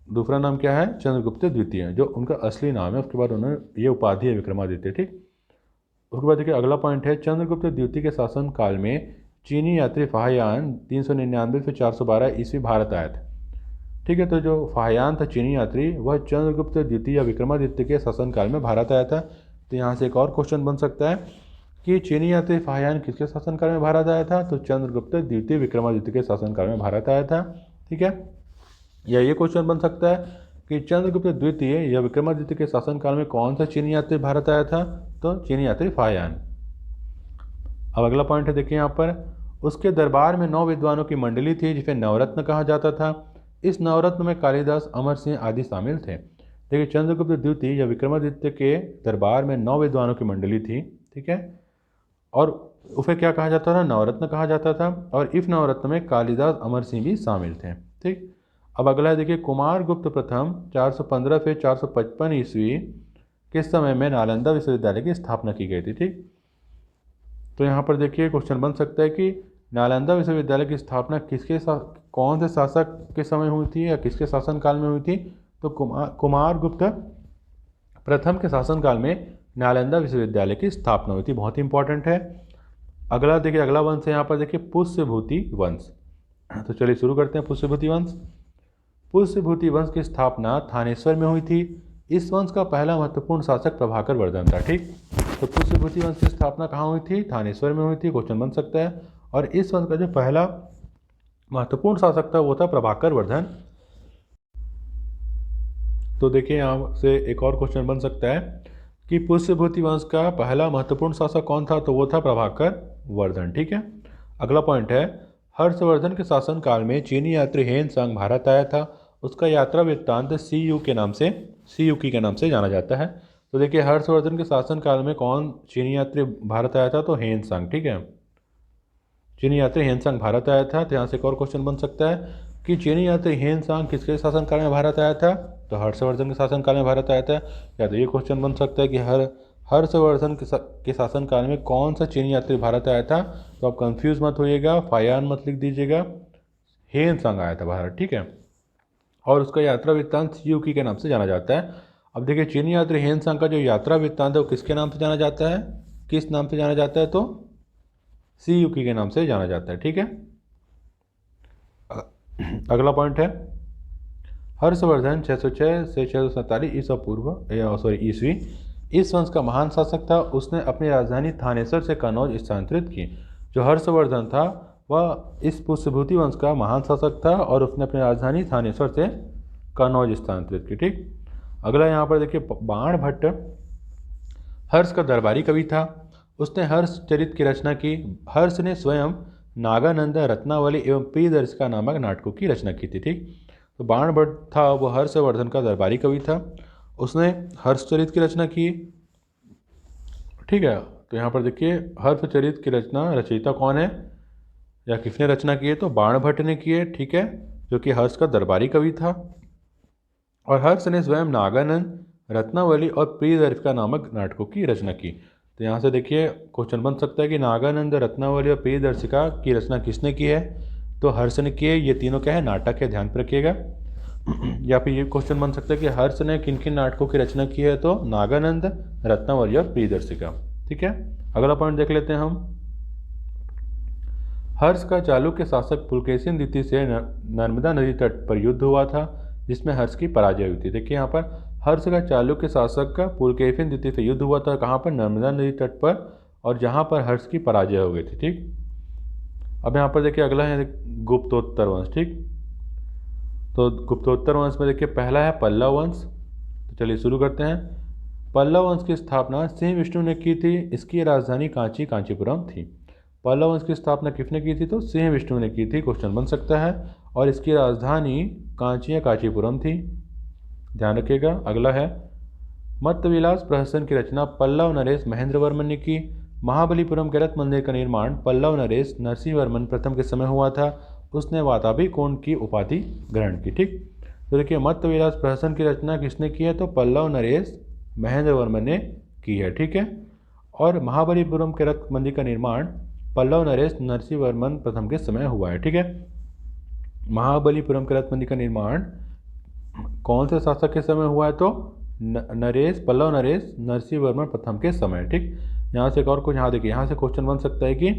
दूसरा नाम क्या है, चंद्रगुप्त द्वितीय, जो उनका असली नाम है। उसके बाद उन्होंने ये उपाधि है विक्रमादित्य। ठीक, उसके बाद देखिए अगला पॉइंट है, चंद्रगुप्त द्वितीय के शासन काल में चीनी यात्री फाहयान 399 से 412 ईस्वी भारत आया था। ठीक है, तो जो फाहयान था चीनी यात्री, वह चंद्रगुप्त द्वितीय या विक्रमादित्य के शासन काल में भारत आया था। तो यहाँ से एक और क्वेश्चन बन सकता है कि चीनी यात्री फाहयान किसके शासनकाल में भारत आया था, तो चंद्रगुप्त द्वितीय विक्रमादित्य के शासनकाल में भारत आया था। ठीक है, या ये क्वेश्चन बन सकता है कि चंद्रगुप्त द्वितीय या विक्रमादित्य के शासनकाल में कौन सा चीनी यात्री भारत आया था, तो चीनी यात्री फाहयान। अब अगला पॉइंट है देखिए यहाँ पर, उसके दरबार में 9 विद्वानों की मंडली थी जिसे नवरत्न कहा जाता था। इस नवरत्न में कालिदास, अमर सिंह आदि शामिल थे। देखिए चंद्रगुप्त द्वितीय या विक्रमादित्य के दरबार में 9 विद्वानों की मंडली थी, ठीक है, और उसे क्या कहा जाता था, नवरत्न कहा जाता था, और इस नवरत्न में कालिदास, अमर सिंह भी शामिल थे, ठीक। अब अगला है देखिए कुमारगुप्त प्रथम 415 से 455 ईस्वी के समय में नालंदा विश्वविद्यालय की स्थापना की गई थी, ठीक। तो यहाँ पर देखिए क्वेश्चन बन सकता है कि नालंदा विश्वविद्यालय की स्थापना कौन से शासक के समय हुई थी या किसके शासनकाल में हुई थी, तो कुमारगुप्त प्रथम के शासनकाल में नालंदा विश्वविद्यालय की स्थापना हुई थी, बहुत ही इंपॉर्टेंट है। अगला देखिए, अगला वंश है यहाँ पर देखिए पुष्यभूति वंश। तो चलिए शुरू करते हैं पुष्यभूति वंश। पुष्यभूति वंश की स्थापना थानेश्वर में हुई थी। इस वंश का पहला महत्वपूर्ण शासक प्रभाकर वर्धन था, ठीक। तो पुष्यभूति वंश की स्थापना कहाँ हुई थी, थानेश्वर में हुई थी, क्वेश्चन बन सकता है। और इस वंश का जो पहला महत्वपूर्ण शासक था वो था प्रभाकर वर्धन। तो देखिए यहाँ से एक और क्वेश्चन बन सकता है कि पुष्यभूति वंश का पहला महत्वपूर्ण शासक कौन था, तो वो था प्रभाकर वर्धन, ठीक है। अगला पॉइंट है, हर्षवर्धन के शासनकाल में चीनी यात्री हेन सांग भारत आया था। उसका यात्रा वृत्तांत सीयुकी के नाम से जाना जाता है। तो देखिए हर्षवर्धन के शासनकाल में कौन चीनी यात्री भारत आया था, तो हेन सांग, ठीक है, चीनी यात्री हेन सांग भारत आया था। तो यहाँ से एक और क्वेश्चन बन सकता है कि चीनी यात्री हेन सांग किसके शासनकाल में भारत आया था, तो हर्षवर्धन के शासनकाल में भारत आया था। या तो ये क्वेश्चन बन सकता है कि हर्षवर्धन के शासनकाल में कौन सा चीनी यात्री भारत आया था, तो आप कंफ्यूज मत होइएगा, फायान मत लिख दीजिएगा, हेन सांग आया था भारत, ठीक है, और उसका यात्रा वृत्तांत सीयुकी के नाम से जाना जाता है। अब देखिए चीनी यात्री हेन सांग का जो यात्रा वृत्तांत है वो किसके नाम से जाना जाता है, किस नाम से जाना जाता है, तो सीयुकी के नाम से जाना जाता है, ठीक है। अगला पॉइंट है, हर्षवर्धन 606 से 647 ईस्वी इस वंश का महान शासक था। उसने अपनी राजधानी थानेसर से कन्नौज स्थानांतरित की। जो हर्षवर्धन था वह इस पुष्यभूति वंश का महान शासक था और उसने अपनी राजधानी थानेसर से कन्नौज स्थानांतरित की, ठीक। अगला यहाँ पर देखिए बाणभट्ट हर्ष का दरबारी कवि था। उसने हर्ष चरित की रचना की। हर्ष ने स्वयं नागानंद, रत्नावली एवं प्रियदर्शिका नामक नाटकों की रचना की थी, ठीक। तो बाणभट्ट था वो हर्षवर्धन का दरबारी कवि था। उसने हर्षचरित की रचना की, ठीक है। तो यहाँ पर देखिए हर्षचरित की रचयिता कौन है या किसने रचना की है, तो बाणभट्ट ने की है, ठीक है, जो कि हर्ष का दरबारी कवि था। और हर्ष ने स्वयं नागानंद, रत्नावली और प्रियदर्शिका नामक नाटकों की रचना की। तो यहाँ से देखिए क्वेश्चन बन सकता है कि नागानंद, रत्नावली और प्रियदर्शिका की रचना किसने की है, तो हर्ष ने की है। ये तीनों क्या है, नाटक है, ध्यान पर रखिएगा। या फिर ये क्वेश्चन बन सकता है कि हर्ष ने किन किन नाटकों की रचना की है, तो नागानंद, रत्नावली और प्रियदर्शिका, ठीक है। अगला पॉइंट देख लेते हैं हम। हर्ष का चालुक्य शासक पुलकेशिन द्वितीय से नर्मदा नदी तट पर युद्ध हुआ था, जिसमें हर्ष की पराजय हुई थी। देखिए यहाँ पर हर्ष का चालुक्य शासक का पुलकेशिन द्वितीय से युद्ध हुआ था, कहाँ पर, नर्मदा नदी तट पर, और जहाँ पर हर्ष की पराजय हो गई थी, ठीक। अब यहाँ पर देखिए अगला है गुप्तोत्तर वंश, ठीक। तो गुप्तोत्तर वंश में देखिए पहला है पल्लव वंश। तो चलिए शुरू करते हैं। पल्लव वंश की स्थापना सिंह विष्णु ने की थी। इसकी राजधानी कांचीपुरम थी। पल्लव वंश की स्थापना किसने की थी, तो सिंह विष्णु ने की थी, क्वेश्चन बन सकता है। और इसकी राजधानी कांचीपुरम थी, ध्यान रखिएगा। अगला है मत्तविलास प्रहसन की रचना पल्लव नरेश महेंद्र वर्मन ने की। महाबलीपुरम के रथ मंदिर का निर्माण पल्लव नरेश नरसिंह वर्मन प्रथम के समय हुआ था। उसने वातापी कोण की उपाधि ग्रहण की, ठीक। तो देखिए मत्तविलास प्रहसन की रचना किसने की है, तो पल्लव नरेश महेंद्र वर्मन ने की है, ठीक है। और महाबलीपुरम के रथ मंदिर का निर्माण पल्लव नरेश नरसिंह वर्मन प्रथम के समय हुआ है, ठीक है। महाबलीपुरम के रथ मंदिर का निर्माण कौन से शासक के समय हुआ है, तो पल्लव नरेश नरसिंह वर्मन प्रथम के समय, ठीक। यहाँ से एक और कुछ, यहाँ देखिए यहाँ से क्वेश्चन बन सकता है कि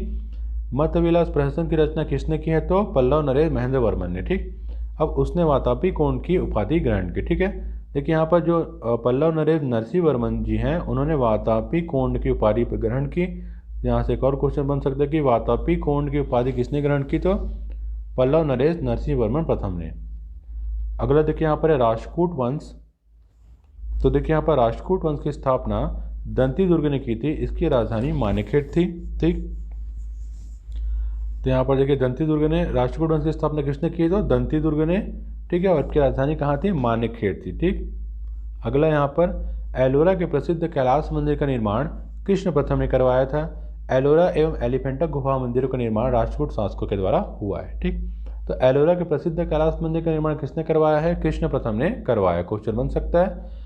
मत्तविलास प्रहसन की रचना किसने की है, तो पल्लव नरेश महेंद्र वर्मन ने, ठीक। अब उसने वातापी कोण की उपाधि ग्रहण की, ठीक है। देखिए यहाँ पर जो पल्लव नरेश नरसिंह वर्मन जी हैं उन्होंने वातापी कोण की उपाधि ग्रहण की। यहाँ से एक और क्वेश्चन बन सकता है कि वातापी कोण की उपाधि किसने ग्रहण की, तो पल्लव नरेश नरसिंह वर्मन प्रथम ने। अगला देखिए यहाँ पर है राष्ट्रकूट वंश। तो देखिए यहाँ पर राष्ट्रकूट वंश की स्थापना दंती दुर्ग ने की थी। इसकी राजधानी मानेकखेड़ थी, ठीक। तो यहाँ पर देखिए दंती दुर्ग ने, राष्ट्रकूट वंश की स्थापना किसने की, तो दंती दुर्ग ने, ठीक है। और इसकी राजधानी कहाँ थी, मानेकखेड़ थी, ठीक। अगला यहाँ पर एलोरा के प्रसिद्ध कैलाश मंदिर का निर्माण कृष्ण प्रथम ने करवाया था। एलोरा एवं एलिफेंटा गुफा मंदिरों का निर्माण राष्ट्रकूट शासकों के द्वारा हुआ है। ठीक, तो एलोरा के प्रसिद्ध कैलाश मंदिर का निर्माण किसने करवाया है? कृष्ण प्रथम ने करवाया। क्वेश्चन बन सकता है।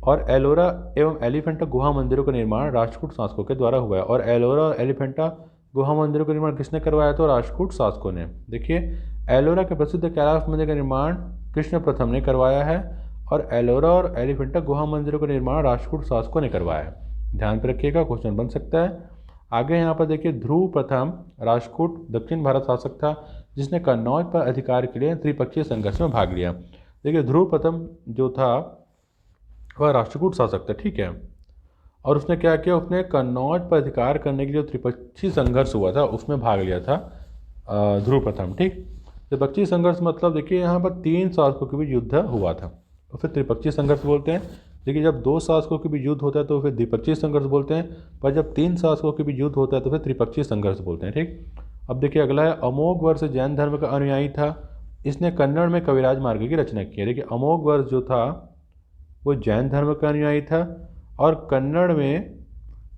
और एलोरा एवं एलिफेंटा गुहा मंदिरों का निर्माण राष्ट्रकूट शासकों के द्वारा हुआ है। और एलोरा और एलिफेंटा गुहा मंदिरों का निर्माण किसने करवाया? तो राष्ट्रकूट शासकों ने। देखिए, एलोरा के प्रसिद्ध कैलाश मंदिर का निर्माण कृष्ण प्रथम ने करवाया है और एलोरा और एलिफेंटा गुहा मंदिरों का निर्माण राष्ट्रकूट शासकों ने करवाया है। ध्यान पर रखिएगा, क्वेश्चन बन सकता है। आगे यहाँ पर देखिए, ध्रुव प्रथम राष्ट्रकूट दक्षिण भारत शासक था जिसने कन्नौज पर अधिकार के लिए त्रिपक्षीय संघर्ष में भाग लिया। देखिए, ध्रुव प्रथम जो था वह राष्ट्रकूट शासक था। ठीक है, और उसने क्या किया? उसने कन्नौज पर अधिकार करने के लिए जो त्रिपक्षीय संघर्ष हुआ था उसमें भाग लिया था ध्रुव प्रथम। ठीक, त्रिपक्षीय संघर्ष मतलब देखिए यहाँ पर 3 शासकों के बीच युद्ध हुआ था तो फिर त्रिपक्षीय संघर्ष बोलते हैं। देखिए, जब 2 शासकों के बीच युद्ध होता है तो फिर द्विपक्षीय संघर्ष बोलते हैं, पर जब 3 शासकों के बीच युद्ध होता है तो फिर त्रिपक्षीय संघर्ष बोलते हैं। ठीक, अब देखिए अगला है, अमोघ वर्ष जैन धर्म का अनुयायी था। इसने कन्नड़ में कविराज मार्ग की रचना की है। देखिए, अमोघ वर्ष जो था वो जैन धर्म का अनुयायी था और कन्नड़ में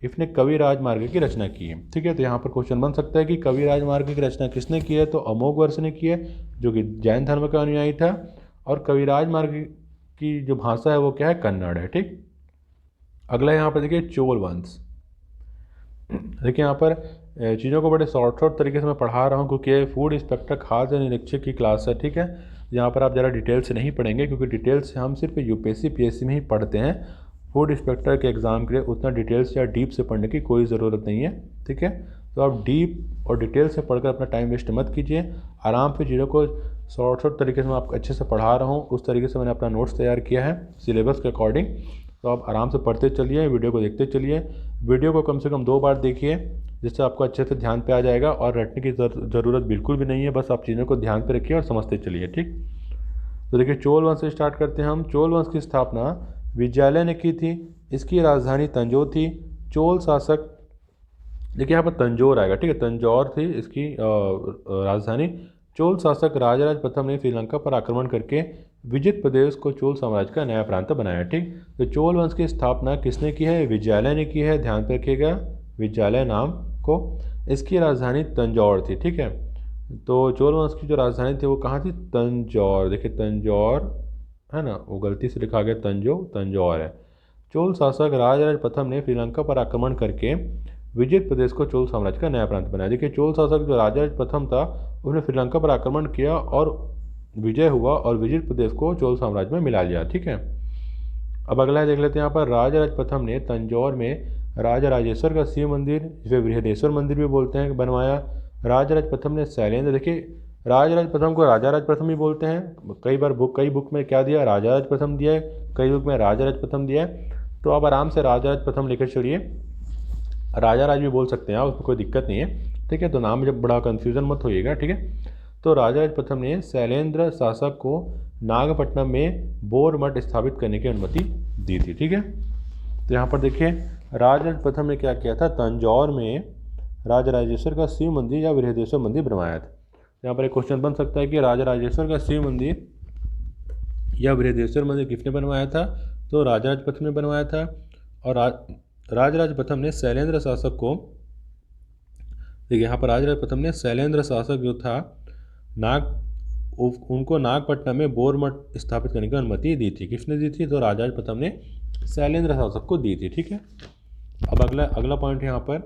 इसने कविराज मार्ग की रचना की है। ठीक है, तो यहाँ पर क्वेश्चन बन सकता है कि कविराज मार्ग की रचना किसने की है? तो अमोघ वर्ष ने की है जो कि जैन धर्म का अनुयायी था, और कविराज मार्ग की जो भाषा है वो क्या है? कन्नड़ है। ठीक, अगला यहाँ पर देखिए, चोल वंश। देखिए यहाँ पर चीज़ों को बड़े शॉर्ट तरीके से मैं पढ़ा रहा हूँ क्योंकि ये फूड इंस्पेक्टर खाद्य निरीक्षक की क्लास है। ठीक है, यहाँ पर आप ज़रा डिटेल से नहीं पढ़ेंगे क्योंकि डिटेल से हम सिर्फ यूपीएससी पीएससी में ही पढ़ते हैं। फूड इंस्पेक्टर के एग्ज़ाम के लिए उतना डिटेल्स या डीप से पढ़ने की कोई ज़रूरत नहीं है। ठीक है, तो आप डीप और डिटेल से पढ़कर अपना टाइम वेस्ट मत कीजिए। आराम से चीज़ों को शॉर्ट तरीके से मैं आपको अच्छे से पढ़ा रहा हूँ, उस तरीके से मैंने अपना नोट्स तैयार किया है सिलेबस के अकॉर्डिंग। तो आप आराम से पढ़ते चलिए, वीडियो को देखते चलिए। वीडियो को कम से कम 2 बार देखिए जिससे आपको अच्छे से ध्यान पे आ जाएगा और रटने की ज़रूरत बिल्कुल भी नहीं है। बस आप चीज़ों को ध्यान पे रखिए और समझते चलिए। ठीक, तो देखिए, चोल वंश से स्टार्ट करते हैं हम। चोल वंश की स्थापना विजयालय ने की थी। इसकी राजधानी तंजौर थी। चोल शासक, देखिए यहाँ पर तंजौर आएगा। ठीक है, तंजौर थी इसकी राजधानी। चोल शासक राजराज प्रथम ने श्रीलंका पर आक्रमण करके विजित प्रदेश को चोल साम्राज्य का नया प्रांत बनाया। ठीक, तो चोल वंश की स्थापना किसने की है? विजयालय ने की है। ध्यान पे रखिएगा, विजयालय नाम को। इसकी राजधानी तंजौर थी। ठीक है, तो चोल वंश की जो राजधानी थी वो कहाँ थी? तंजौर। देखिए, तंजौर है ना, वो गलती से लिखा गया तंजौर है। चोल शासक राजराज प्रथम ने श्रीलंका पर आक्रमण करके विजित प्रदेश को चोल साम्राज्य का नया प्रांत बनाया। देखिए, चोल शासक जो राजराज प्रथम था उसने श्रीलंका पर आक्रमण किया और विजय हुआ और विजित प्रदेश को चोल साम्राज्य में मिला लिया। ठीक है, अब अगला देख लेते हैं। यहाँ पर राजराज प्रथम ने तंजौर में राजराजेश्वर का शिव मंदिर, जिसे बृहदेश्वर मंदिर भी बोलते हैं, बनवाया। राजराज प्रथम ने शैलेंद्र, देखिए राजराज प्रथम को राजाराज प्रथम ही बोलते हैं। कई बुक में क्या दिया? राजाराज प्रथम दिया है, कई बुक में राजराज प्रथम दिया है। तो आप आराम से राजराज प्रथम लेकर चलिए, राजाराज भी बोल सकते हैं आप, उसमें कोई दिक्कत नहीं है। ठीक है, तो नाम में जब बड़ा कन्फ्यूज़न मत होइएगा। ठीक है, तो राजराज प्रथम ने शैलेंद्र शासक को नागपट्टनम में बोर मठ स्थापित करने की अनुमति दी थी। ठीक है, तो यहाँ पर देखिए राजराज प्रथम ने क्या किया था? तंजौर में राजराजेश्वर का शिव मंदिर या बृहदेश्वर मंदिर बनवाया था। यहाँ पर एक क्वेश्चन बन सकता है कि राजराजेश्वर का शिव मंदिर या बृहदेश्वर मंदिर किसने बनवाया था? तो राजराज प्रथम ने बनवाया था। और राजराज प्रथम ने शैलेंद्र शासक को, देखिए यहाँ पर राजराज प्रथम ने शैलेंद्र शासक जो था उनको नागपट्टनम में बोर मठ स्थापित करने की अनुमति दी थी। किसने दी थी? तो राजराज प्रथम ने शैलेंद्र शासक को दी थी। ठीक है, अब अगला पॉइंट यहाँ पर,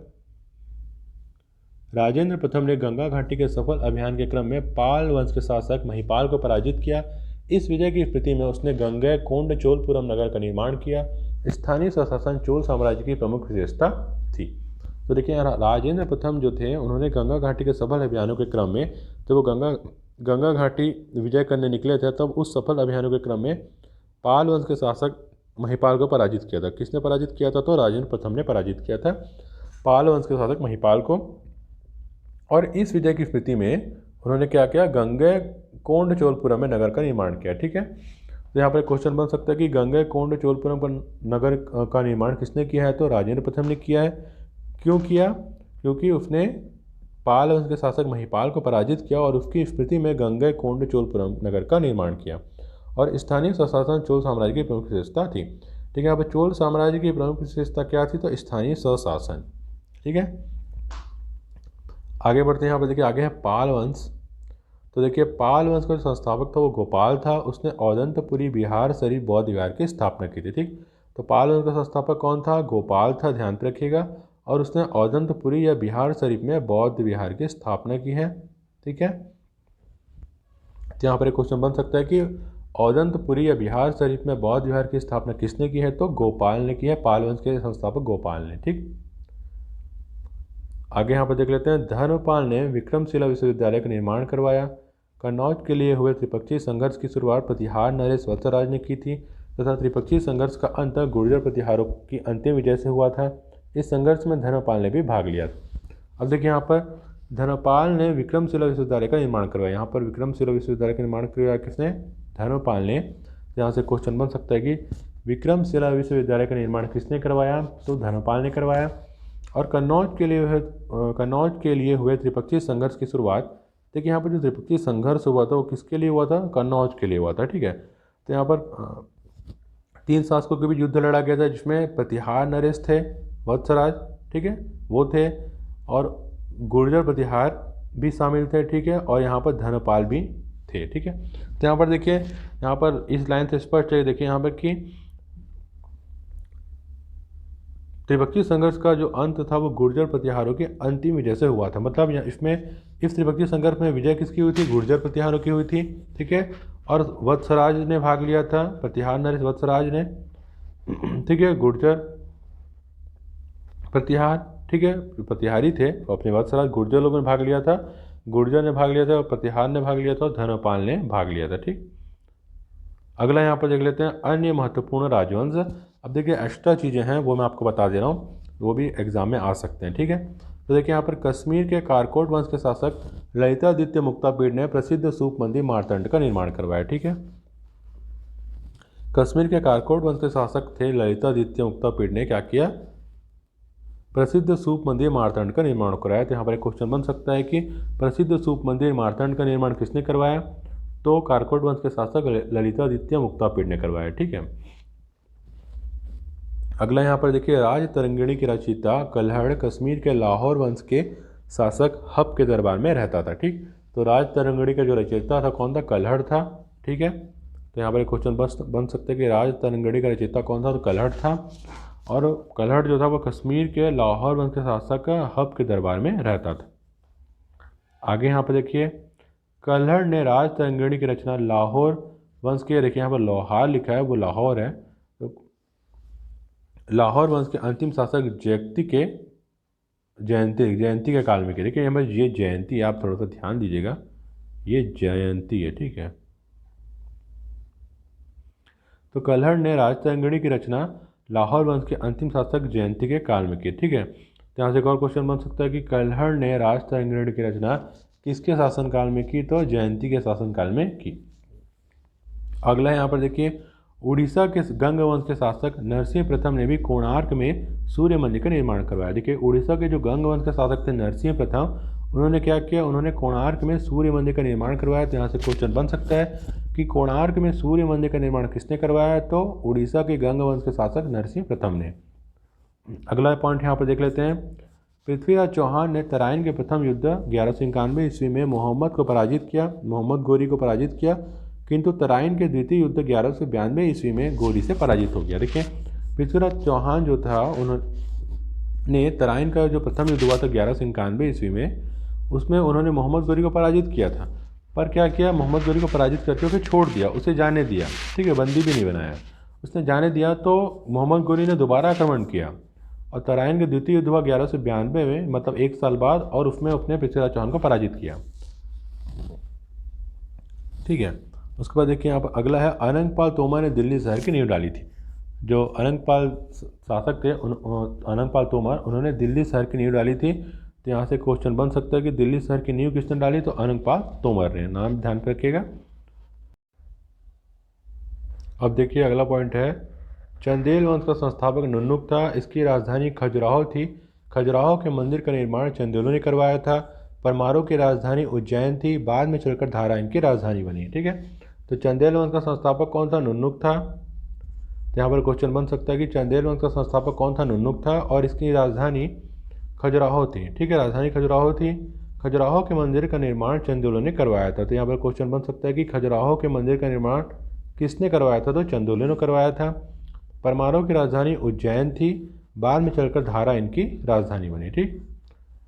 राजेंद्र प्रथम ने गंगा घाटी के सफल अभियान के क्रम में पाल वंश के शासक महिपाल को पराजित किया। इस विजय की स्मृति में उसने गंगा कोंड चोलपुरम नगर का निर्माण किया। स्थानीय स्वशासन चोल साम्राज्य की प्रमुख विशेषता थी। तो देखिए राजेंद्र प्रथम जो थे उन्होंने गंगा घाटी के सफल अभियानों के क्रम में, जब वो गंगा घाटी विजय करने निकले थे तब उस सफल अभियानों के क्रम में पाल वंश के शासक महिपाल को पराजित किया था। किसने पराजित किया था? तो राजेंद्र प्रथम ने पराजित किया था पाल वंश के शासक महिपाल को। और इस विजय की स्मृति में उन्होंने क्या किया? गंगा कोंड चोलपुरम में नगर का निर्माण किया। ठीक है, तो यहाँ पर क्वेश्चन बन सकता है कि गंगा कोंड चोलपुरम पर नगर का निर्माण किसने किया है? तो राजेंद्र प्रथम ने किया है। क्यों किया? क्योंकि उसने पाल वंश के शासक महिपाल को पराजित किया और उसकी स्मृति में गंगा कोंड चोलपुरम नगर का निर्माण किया। और स्थानीय स्वशासन चोल साम्राज्य की प्रमुख विशेषता थी। ठीक है, यहाँ पर चोल साम्राज्य की प्रमुख विशेषता क्या थी? तो स्थानीय स्वशासन। ठीक है, आगे बढ़ते हैं। यहाँ पर देखिए आगे है पाल वंश। तो देखिए पाल वंश का जो संस्थापक था वो गोपाल था। उसने औदंतपुरी बिहार शरीफ बौद्ध विहार की स्थापना की थी। ठीक, तो पाल वंश का संस्थापक कौन था? गोपाल था, ध्यान पे रखिएगा। और उसने औदंतपुरी या बिहार शरीफ में बौद्ध विहार की स्थापना की है। ठीक है, तो यहाँ पर एक क्वेश्चन बन सकता है कि औदंतपुरी या बिहार शरीफ में बौद्ध विहार की स्थापना किसने की है? तो गोपाल ने की है, पाल वंश के संस्थापक गोपाल ने। ठीक, आगे यहाँ पर देख लेते हैं। धर्मपाल ने विक्रमशिला विश्वविद्यालय का निर्माण करवाया। कन्नौज के लिए हुए त्रिपक्षीय संघर्ष की शुरुआत प्रतिहार नरेश वत्सराज ने की थी तथा त्रिपक्षीय संघर्ष का अंत गुर्जर प्रतिहारों की अंतिम विजय से हुआ था। इस संघर्ष में धर्मपाल ने भी भाग लिया। अब देखिए यहाँ पर धर्मपाल ने विक्रमशिला विश्वविद्यालय का निर्माण करवाया। यहाँ पर विक्रमशिला विश्वविद्यालय का निर्माण करवाया किसने? धर्मपाल ने। यहाँ से क्वेश्चन बन सकता है कि विक्रमशिला विश्वविद्यालय का निर्माण किसने करवाया? तो धर्मपाल ने करवाया। और कन्नौज के लिए हुए त्रिपक्षीय संघर्ष की शुरुआत, देखिए यहाँ पर जो त्रिपक्षीय संघर्ष हुआ था वो किसके लिए हुआ था? कन्नौज के लिए हुआ था। ठीक है, तो यहाँ पर 3 शासकों के बीच युद्ध लड़ा गया था जिसमें प्रतिहार नरेश थे, वत्सराज, ठीक है, वो थे, और गुर्जर प्रतिहार भी शामिल थे। ठीक है, और यहाँ पर धर्मपाल भी थे। ठीक है, तो यहाँ पर देखिए, यहाँ पर इस लाइन से स्पष्ट है, देखिए यहाँ पर कि त्रिपक्षीय संघर्ष का जो अंत था वो गुर्जर प्रतिहारों के अंतिम विजय से हुआ था। मतलब इसमें इस त्रिपक्षीय संघर्ष में विजय किसकी हुई थी? गुर्जर प्रतिहारों की हुई थी। ठीक है, और वत्सराज ने भाग लिया था, प्रतिहार नरेश वत्सराज ने। ठीक है, गुर्जर प्रतिहार, ठीक है, प्रतिहारी थे तो अपने वत्सराज गुर्जर लोगों ने भाग लिया था, गुर्जर ने भाग लिया था और प्रतिहार ने भाग लिया था और धर्मपाल ने भाग लिया था। ठीक, अगला यहाँ पर देख लेते हैं अन्य महत्वपूर्ण राजवंश। अब देखिए एक्स्ट्रा चीज़ें हैं वो मैं आपको बता दे रहा हूँ, वो भी एग्जाम में आ सकते हैं। ठीक है, तो देखिए यहाँ पर कश्मीर के कारकोट वंश के शासक ललितादित्य मुक्तापीड़ ने प्रसिद्ध सूप मंदिर मारतंड का निर्माण करवाया। ठीक है, कश्मीर के कारकोट वंश के शासक थे ललितादित्य मुक्तापीड़ ने क्या किया? प्रसिद्ध सूप मंदिर मारतंड का निर्माण कराया। तो यहाँ पर एक क्वेश्चन बन सकता है कि प्रसिद्ध सूप मंदिर मारतंड का निर्माण किसने करवाया? तो कारकोट वंश के शासक ललितादित्य मुक्तापीड़ ने करवाया। ठीक है, अगला यहाँ पर देखिए राज तरंगिणी की रचयिता कल्हड़ कश्मीर के लाहौर वंश के शासक हब के दरबार में रहता था। ठीक, तो राज तरंगिणी का जो रचयिता था कौन था? कल्हड़ था। ठीक है, तो यहाँ पर एक क्वेश्चन बन सकता है कि राज तरंगिणी का रचयिता कौन था? तो कल्हड़ था, और कल्हड़ जो था वो कश्मीर के लाहौर वंश के शासक हब के दरबार में रहता था। आगे यहाँ पर देखिए कल्हड़ ने राज तरंगिणी की रचना लाहौर वंश के, देखिए यहाँ पर लोहार लिखा है, वो लाहौर है, तो लाहौर वंश के अंतिम शासक जयंती के काल में की। देखिए यहाँ पर ये जयंती, आप थोड़ा सा ध्यान दीजिएगा, ये जयंती है। ठीक है, तो कल्हड़ ने राज तरंगिणी की रचना लाहौर वंश के अंतिम शासक जयंती के काल में की। ठीक है, तो यहाँ से एक और क्वेश्चन बन सकता है कि कल्हड़ ने राज तरंगिणी की रचना किसके शासनकाल में की? तो जयंती के शासनकाल में की। अगला यहाँ पर देखिए उड़ीसा के गंग वंश के शासक नरसिंह प्रथम ने भी कोणार्क में सूर्य मंदिर का निर्माण करवाया। देखिए उड़ीसा के जो गंग वंश के शासक थे नरसिंह प्रथम, उन्होंने क्या किया? उन्होंने कोणार्क में सूर्य मंदिर का निर्माण करवाया। तो यहाँ से क्वेश्चन बन सकता है कि कोणार्क में सूर्य मंदिर का निर्माण किसने करवाया? तो उड़ीसा के गंग वंश के शासक नरसिंह प्रथम ने। अगला पॉइंट यहाँ पर देख लेते हैं पृथ्वीराज चौहान ने तराइन के प्रथम युद्ध 1191 ईस्वी में मोहम्मद गोरी को पराजित किया, किंतु तराइन के द्वितीय युद्ध 1192 ईस्वी में गोरी से पराजित हो गया। देखिए पृथ्वीराज चौहान जो था उन्होंने तराइन का जो प्रथम युद्ध हुआ था 1191 ईस्वी में, उसमें उन्होंने मोहम्मद गोरी को पराजित किया था, पर क्या किया? मोहम्मद गोरी को पराजित करते हुए छोड़ दिया, उसे जाने दिया। ठीक है, बंदी भी नहीं बनाया, उसने जाने दिया। तो मोहम्मद गोरी ने दोबारा आक्रमण किया और तराइन के द्वितीय युद्ध हुआ 1192 में, मतलब 1 साल बाद, और उसमें उसने पृथ्वीराज चौहान को पराजित किया। ठीक है, उसके बाद देखिए यहाँ पर अगला है अनंगपाल तोमर ने दिल्ली शहर की नींव डाली थी। जो अनंगपाल शासक थे अनंगपाल तोमर, उन्होंने दिल्ली शहर की नींव डाली थी। तो यहाँ से क्वेश्चन बन सकता है कि दिल्ली शहर की नींव किसने डाली? तो अनंगपाल तोमर ने। नाम ध्यान पे रखिएगा। अब देखिए अगला पॉइंट है चंदेल वंश का संस्थापक नुन्नुक था, इसकी राजधानी खजुराहो थी। खजुराहो के मंदिर का निर्माण चंदेलों ने करवाया था। परमारों की राजधानी उज्जैन थी, बाद में चलकर धारा इनकी राजधानी बनी। ठीक है, तो चंदेल वंश का संस्थापक कौन था? नुन्नुक था। तो यहाँ पर क्वेश्चन बन सकता है कि चंदेल वंश का संस्थापक कौन था? नुन्नुक था और इसकी राजधानी खजुराहो थी। ठीक है, राजधानी खजुराहो थी। खजुराहो के मंदिर का निर्माण चंदेलों ने करवाया था। तो यहाँ पर क्वेश्चन बन सकता है कि खजुराहो के मंदिर का निर्माण किसने करवाया था? तो चंदेलों ने करवाया था। परमारों की राजधानी उज्जैन थी, बाद में चलकर धारा इनकी राजधानी बनी। ठीक,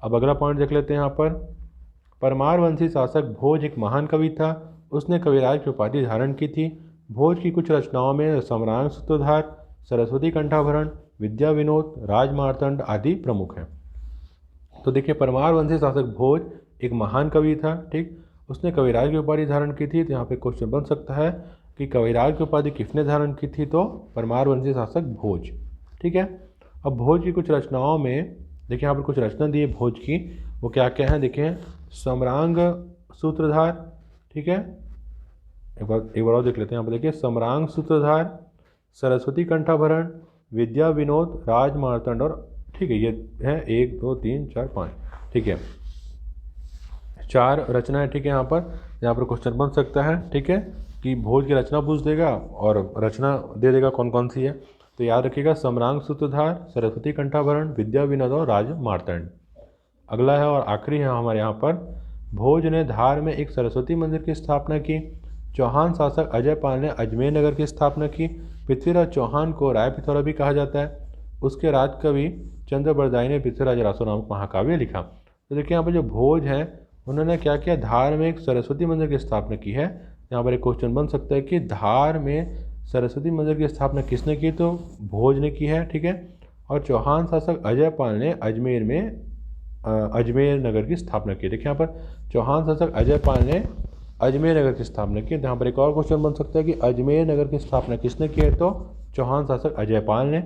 अब अगला पॉइंट देख लेते हैं यहाँ पर। परमार वंशी शासक भोज एक महान कवि था। उसने कविराज की उपाधि धारण की थी। भोज की कुछ रचनाओं में सम्रांग सूत्रधार, सरस्वती कंठाभरण, विद्या विनोद, राजमार्तंड आदि प्रमुख हैं। तो देखिए, परमार वंशी शासक भोज एक महान कवि था। ठीक, उसने कविराज की उपाधि धारण की थी। तो यहाँ पे क्वेश्चन बन सकता है कि कविराज की उपाधि किसने धारण की थी? तो परमार वंशी शासक भोज। ठीक है, अब भोज की कुछ रचनाओं में देखिए, यहाँ पर कुछ रचना दी है भोज की, वो क्या क्या है देखिए। सम्रांग सूत्रधार, ठीक है, एक बार और देख लेते हैं। यहाँ पर देखिए, सम्रांग सूत्रधार, सरस्वती कंठाभरण, विद्या विनोद, राजमार्तंड और ठीक है, ये है 1 2 3 4 5। ठीक है, 4 रचना है। ठीक है, यहाँ पर क्वेश्चन बन सकता है, ठीक है, कि भोज की रचना पूछ देगा और रचना दे देगा कौन कौन सी है। तो याद रखिएगा, सम्रांग सूत्रधार, सरस्वती कंठाभरण, विद्या विनोद और राजमार्तंड। अगला है और आखिरी है हमारे यहाँ पर। भोज ने धार में एक सरस्वती मंदिर की स्थापना की। चौहान शासक अजय पाल ने अजमेर नगर की स्थापना की। पृथ्वीराज चौहान को राय पिथौरा भी कहा जाता है। उसके राजकवि चंद्रबरदाई ने पृथ्वीराज रासो नामक महाकाव्य लिखा। तो देखिए, यहाँ पर जो भोज है उन्होंने क्या किया? धार में एक सरस्वती मंदिर की स्थापना की है। यहाँ पर एक क्वेश्चन बन सकता है कि धार में सरस्वती मंदिर की स्थापना किसने की? तो भोज ने की है। ठीक है, और चौहान शासक अजय पाल ने अजमेर नगर की स्थापना की। देखिए, यहाँ पर चौहान शासक अजय पाल ने अजमेर नगर की स्थापना की। तो यहाँ पर एक और क्वेश्चन बन सकता है कि अजमेर नगर की स्थापना किसने की है? तो चौहान शासक अजय पाल ने।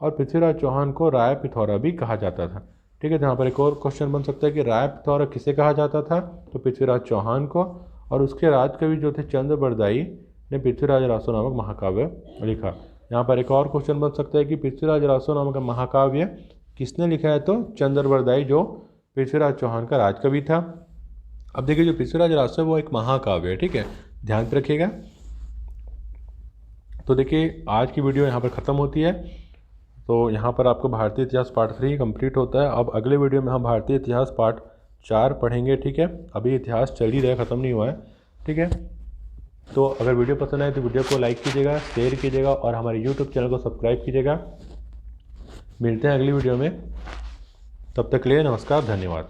और पृथ्वीराज चौहान को राय पिथौरा भी कहा जाता था। ठीक है, तो यहाँ पर एक और क्वेश्चन बन सकता है कि राय पिथौरा किसे कहा जाता था? तो पृथ्वीराज चौहान को। और उसके राजकवि जो थे चंद्रबरदाई ने पृथ्वीराज रासो नामक महाकाव्य लिखा। यहाँ पर एक और क्वेश्चन बन सकता है कि पृथ्वीराज रासो नामक महाकाव्य किसने लिखा है? तो चंद्रबरदाई, जो पृथ्वीराज चौहान का राजकवि था। अब देखिए, जो पृथ्वीराज रासो है वो एक महाकाव्य है। ठीक है, ध्यान रखिएगा। तो देखिए, आज की वीडियो यहाँ पर ख़त्म होती है। तो यहाँ पर आपको भारतीय इतिहास पार्ट 3 कंप्लीट होता है। अब अगले वीडियो में हम भारतीय इतिहास पार्ट 4 पढ़ेंगे। ठीक है, अभी इतिहास चल ही रहा है, ख़त्म नहीं हुआ है। ठीक है, तो अगर वीडियो पसंद आए तो वीडियो को लाइक कीजिएगा, शेयर कीजिएगा और हमारे यूट्यूब चैनल को सब्सक्राइब कीजिएगा। मिलते हैं अगली वीडियो में, तब तक के लिए नमस्कार, धन्यवाद।